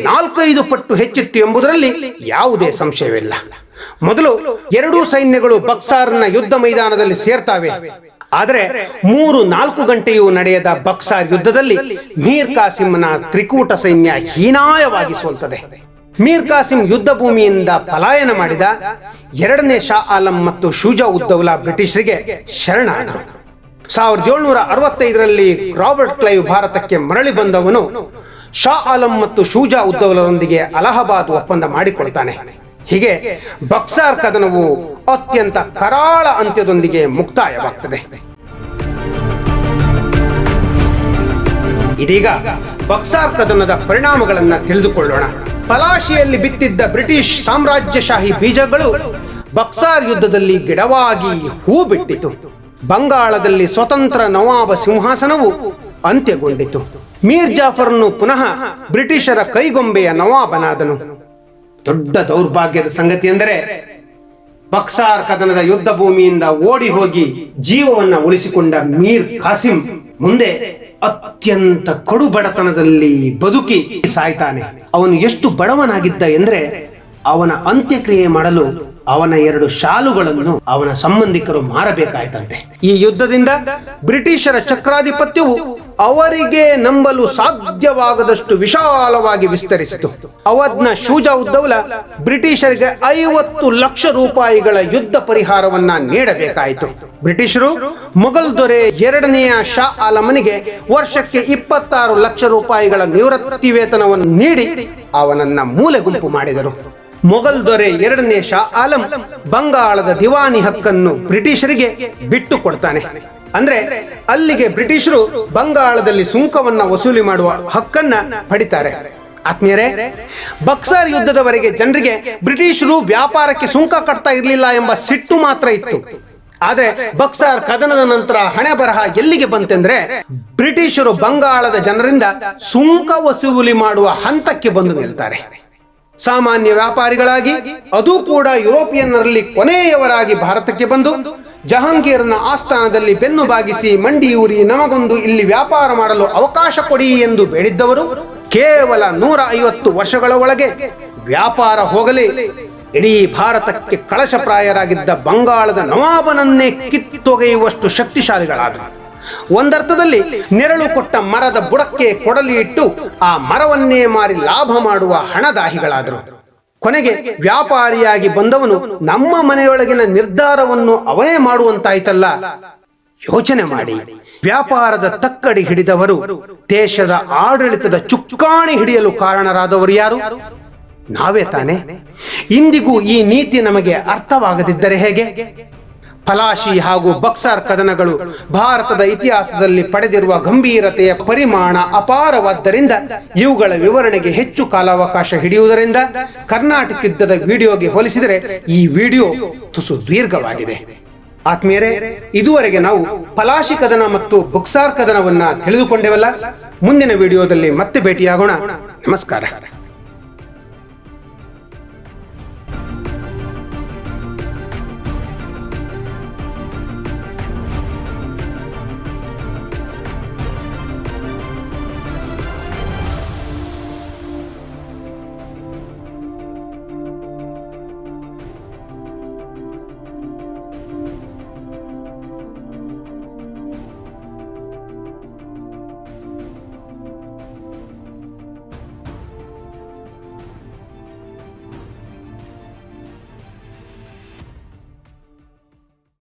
4-5 ಪಟ್ಟು ಹೆಚ್ಚಿತ್ತು ಎಂಬುದರಲ್ಲಿ ಯಾವುದೇ ಸಂಶಯವಿಲ್ಲ. ಮೊದಲು ಎರಡೂ ಸೈನ್ಯಗಳು ಬಕ್ಸಾರ್ನ ಯುದ್ಧ ಮೈದಾನದಲ್ಲಿ ಸೇರ್ತಾವೆ. ಆದರೆ 3-4 ಗಂಟೆಯೂ ನಡೆಯದ ಬಕ್ಸಾರ್ ಯುದ್ಧದಲ್ಲಿ ಮೀರ್ ಕಾಸಿಂನ ತ್ರಿಕೂಟ ಸೈನ್ಯ ಹೀನಾಯವಾಗಿ ಸೋಲ್ತದೆ. ಮೀರ್ ಕಾಸಿಂ ಯುದ್ಧ ಭೂಮಿಯಿಂದ ಪಲಾಯನ ಮಾಡಿದ. 2ನೇ ಶಾ ಆಲಂ ಮತ್ತು ಶೂಜಾ ಉದ್ದೌಲಾ ಬ್ರಿಟಿಷರಿಗೆ ಶರಣಾದರು. 1765ರಲ್ಲಿ ರಾಬರ್ಟ್ ಕ್ಲೈವ್ ಭಾರತಕ್ಕೆ ಮರಳಿ ಬಂದವನು ಶಾ ಆಲಂ ಮತ್ತು ಶೂಜಾ ಉದ್ದೌಲರೊಂದಿಗೆ ಅಲಹಾಬಾದ್ ಒಪ್ಪಂದ ಮಾಡಿಕೊಳ್ತಾನೆ. ಹೀಗೆ ಬಕ್ಸಾರ್ ಕದನವು ಅತ್ಯಂತ ಕರಾಳ ಅಂತ್ಯದೊಂದಿಗೆ ಮುಕ್ತಾಯವಾಗ್ತದೆ. ಇದೀಗ ಬಕ್ಸಾರ್ ಕದನದ ಪರಿಣಾಮಗಳನ್ನ ತಿಳಿದುಕೊಳ್ಳೋಣ. ಪಲಾಶಿಯಲ್ಲಿ ಬಿತ್ತಿದ್ದ ಬ್ರಿಟಿಷ್ ಸಾಮ್ರಾಜ್ಯಶಾಹಿ ಬೀಜಗಳು ಬಕ್ಸಾರ್ ಯುದ್ಧದಲ್ಲಿ ಗಿಡವಾಗಿ ಹೂ ಬಿಟ್ಟಿತು. ಬಂಗಾಳದಲ್ಲಿ ಸ್ವತಂತ್ರ ನವಾಬ ಸಿಂಹಾಸನವು ಅಂತ್ಯಗೊಂಡಿತು. ಮೀರ್ ಜಾಫರ್ನು ಪುನಃ ಬ್ರಿಟಿಷರ ಕೈಗೊಂಬೆಯ ನವಾಬನಾದನು. ದೊಡ್ಡ ದೌರ್ಭಾಗ್ಯದ ಸಂಗತಿ ಎಂದರೆ, ಬಕ್ಸಾರ್ ಕದನದ ಯುದ್ಧ ಭೂಮಿಯಿಂದ ಓಡಿ ಹೋಗಿ ಜೀವವನ್ನ ಉಳಿಸಿಕೊಂಡ ಮೀರ್ ಕಾಸಿಂ ಮುಂದೆ ಅತ್ಯಂತ ಕಡು ಬಡತನದಲ್ಲಿ ಬದುಕಿ ಸಾಯ್ತಾನೆ. ಅವನು ಎಷ್ಟು ಬಡವನಾಗಿದ್ದ ಎಂದ್ರೆ, ಅವನ ಅಂತ್ಯಕ್ರಿಯೆ ಮಾಡಲು ಅವನ 2 ಶಾಲುಗಳನ್ನು ಅವನ ಸಂಬಂಧಿಕರು ಮಾರಬೇಕಾಯ್ತಂತೆ. ಈ ಯುದ್ಧದಿಂದ ಬ್ರಿಟಿಷರ ಚಕ್ರಾಧಿಪತ್ಯವು ಅವರಿಗೆ ನಂಬಲು ಸಾಧ್ಯವಾಗದಷ್ಟು ವಿಶಾಲವಾಗಿ ವಿಸ್ತರಿಸಿತು. ಅವಧ್ನ ಶೂಜಾ ಉದ್ದೌಲಾ ಬ್ರಿಟಿಷರಿಗೆ 50 ಲಕ್ಷ ರೂಪಾಯಿಗಳ ಯುದ್ಧ ಪರಿಹಾರವನ್ನ ನೀಡಬೇಕಾಯಿತು. ಬ್ರಿಟಿಷರು ಮೊಘಲ್ ದೊರೆ 2ನೇ ಶಾ ಆಲಮನಿಗೆ ವರ್ಷಕ್ಕೆ 26 ಲಕ್ಷ ರೂಪಾಯಿಗಳ ನಿವೃತ್ತಿ ವೇತನವನ್ನು ನೀಡಿ ಅವನನ್ನ ಮೂಲೆ ಗುಂಪು ಮಾಡಿದರು. ಮೊಘಲ್ ದೊರೆ 2ನೇ ಶಾ ಆಲಂ ಬಂಗಾಳದ ದಿವಾನಿ ಹಕ್ಕನ್ನು ಬ್ರಿಟಿಷರಿಗೆ ಬಿಟ್ಟು ಕೊಡ್ತಾನೆ. ಅಂದ್ರೆ ಅಲ್ಲಿಗೆ ಬ್ರಿಟಿಷರು ಬಂಗಾಳದಲ್ಲಿ ಸುಂಕವನ್ನ ವಸೂಲಿ ಮಾಡುವ ಹಕ್ಕನ್ನ ಪಡಿತಾರೆ. ಆತ್ಮೀಯರೇ, ಬಕ್ಸಾರ್ ಯುದ್ಧದವರೆಗೆ ಜನರಿಗೆ ಬ್ರಿಟಿಷರು ವ್ಯಾಪಾರಕ್ಕೆ ಸುಂಕ ಕಟ್ತಾ ಇರಲಿಲ್ಲ ಎಂಬ ಸಿಟ್ಟು ಮಾತ್ರ ಇತ್ತು. ಆದ್ರೆ ಬಕ್ಸಾರ್ ಕದನದ ನಂತರ ಹಣೆ ಬರಹ ಎಲ್ಲಿಗೆ ಬಂತೆಂದ್ರೆ, ಬ್ರಿಟಿಷರು ಬಂಗಾಳದ ಜನರಿಂದ ಸುಂಕ ವಸೂಲಿ ಮಾಡುವ ಹಂತಕ್ಕೆ ಬಂದು ನಿಲ್ತಾರೆ. ಸಾಮಾನ್ಯ ವ್ಯಾಪಾರಿಗಳಾಗಿ, ಅದೂ ಕೂಡ ಯುರೋಪಿಯನ್ನರಲ್ಲಿ ಕೊನೆಯವರಾಗಿ ಭಾರತಕ್ಕೆ ಬಂದು ಜಹಾಂಗೀರ್ನ ಆಸ್ಥಾನದಲ್ಲಿ ಬೆನ್ನು ಬಾಗಿಸಿ ಮಂಡಿಯೂರಿ ನಮಗೊಂದು ಇಲ್ಲಿ ವ್ಯಾಪಾರ ಮಾಡಲು ಅವಕಾಶ ಕೊಡಿ ಎಂದು ಬೇಡಿದ್ದವರು ಕೇವಲ 150 ವರ್ಷಗಳ ಒಳಗೆ ವ್ಯಾಪಾರ ಹೋಗಲಿ ಇಡೀ ಭಾರತಕ್ಕೆ ಕಳಶಪ್ರಾಯರಾಗಿದ್ದ ಬಂಗಾಳದ ನವಾಬನನ್ನೇ ಕಿತ್ತೊಗೆಯುವಷ್ಟು ಶಕ್ತಿಶಾಲಿಗಳಾದರು. ಒಂದರ್ಥದಲ್ಲಿ ನೆರಳು ಕೊಟ್ಟ ಮರದ ಬುಡಕ್ಕೆ ಕೊಡಲಿ ಇಟ್ಟು ಆ ಮರವನ್ನೇ ಮಾರಿ ಲಾಭ ಮಾಡುವ ಹಣದಾಹಿಗಳಾದರು. ಕೊನೆಗೆ ವ್ಯಾಪಾರಿಯಾಗಿ ಬಂದವನು ನಮ್ಮ ಮನೆಯೊಳಗಿನ ನಿರ್ಧಾರವನ್ನು ಅವನೇ ಮಾಡುವಂತಾಯ್ತಲ್ಲ. ಯೋಚನೆ ಮಾಡಿ, ವ್ಯಾಪಾರದ ತಕ್ಕಡಿ ಹಿಡಿದವರು ದೇಶದ ಆಡಳಿತದ ಚುಕ್ಕಾಣಿ ಹಿಡಿಯಲು ಕಾರಣರಾದವರು ಯಾರು? ನಾವೇ ತಾನೆ. ಇಂದಿಗೂ ಈ ನೀತಿ ನಮಗೆ ಅರ್ಥವಾಗದಿದ್ದರೆ ಹೇಗೆ? ಫಲಾಶಿ ಹಾಗೂ ಬಕ್ಸಾರ್ ಕದನಗಳು ಭಾರತದ ಇತಿಹಾಸದಲ್ಲಿ ಪಡೆದಿರುವ ಗಂಭೀರತೆಯ ಪರಿಮಾಣ ಅಪಾರವಾದ್ದರಿಂದ ಇವುಗಳ ವಿವರಣೆಗೆ ಹೆಚ್ಚು ಕಾಲಾವಕಾಶ ಹಿಡಿಯುವುದರಿಂದ ಕರ್ನಾಟಕ ಯುದ್ಧದ ವಿಡಿಯೋಗೆ ಹೋಲಿಸಿದರೆ ಈ ವಿಡಿಯೋ ತುಸು ದೀರ್ಘವಾಗಿದೆ. ಆತ್ಮೀಯರೇ, ಇದುವರೆಗೆ ನಾವು ಫಲಾಶಿ ಕದನ ಮತ್ತು ಬಕ್ಸಾರ್ ಕದನವನ್ನ ತಿಳಿದುಕೊಂಡೆವಲ್ಲ. ಮುಂದಿನ ವಿಡಿಯೋದಲ್ಲಿ ಮತ್ತೆ ಭೇಟಿಯಾಗೋಣ. ನಮಸ್ಕಾರ.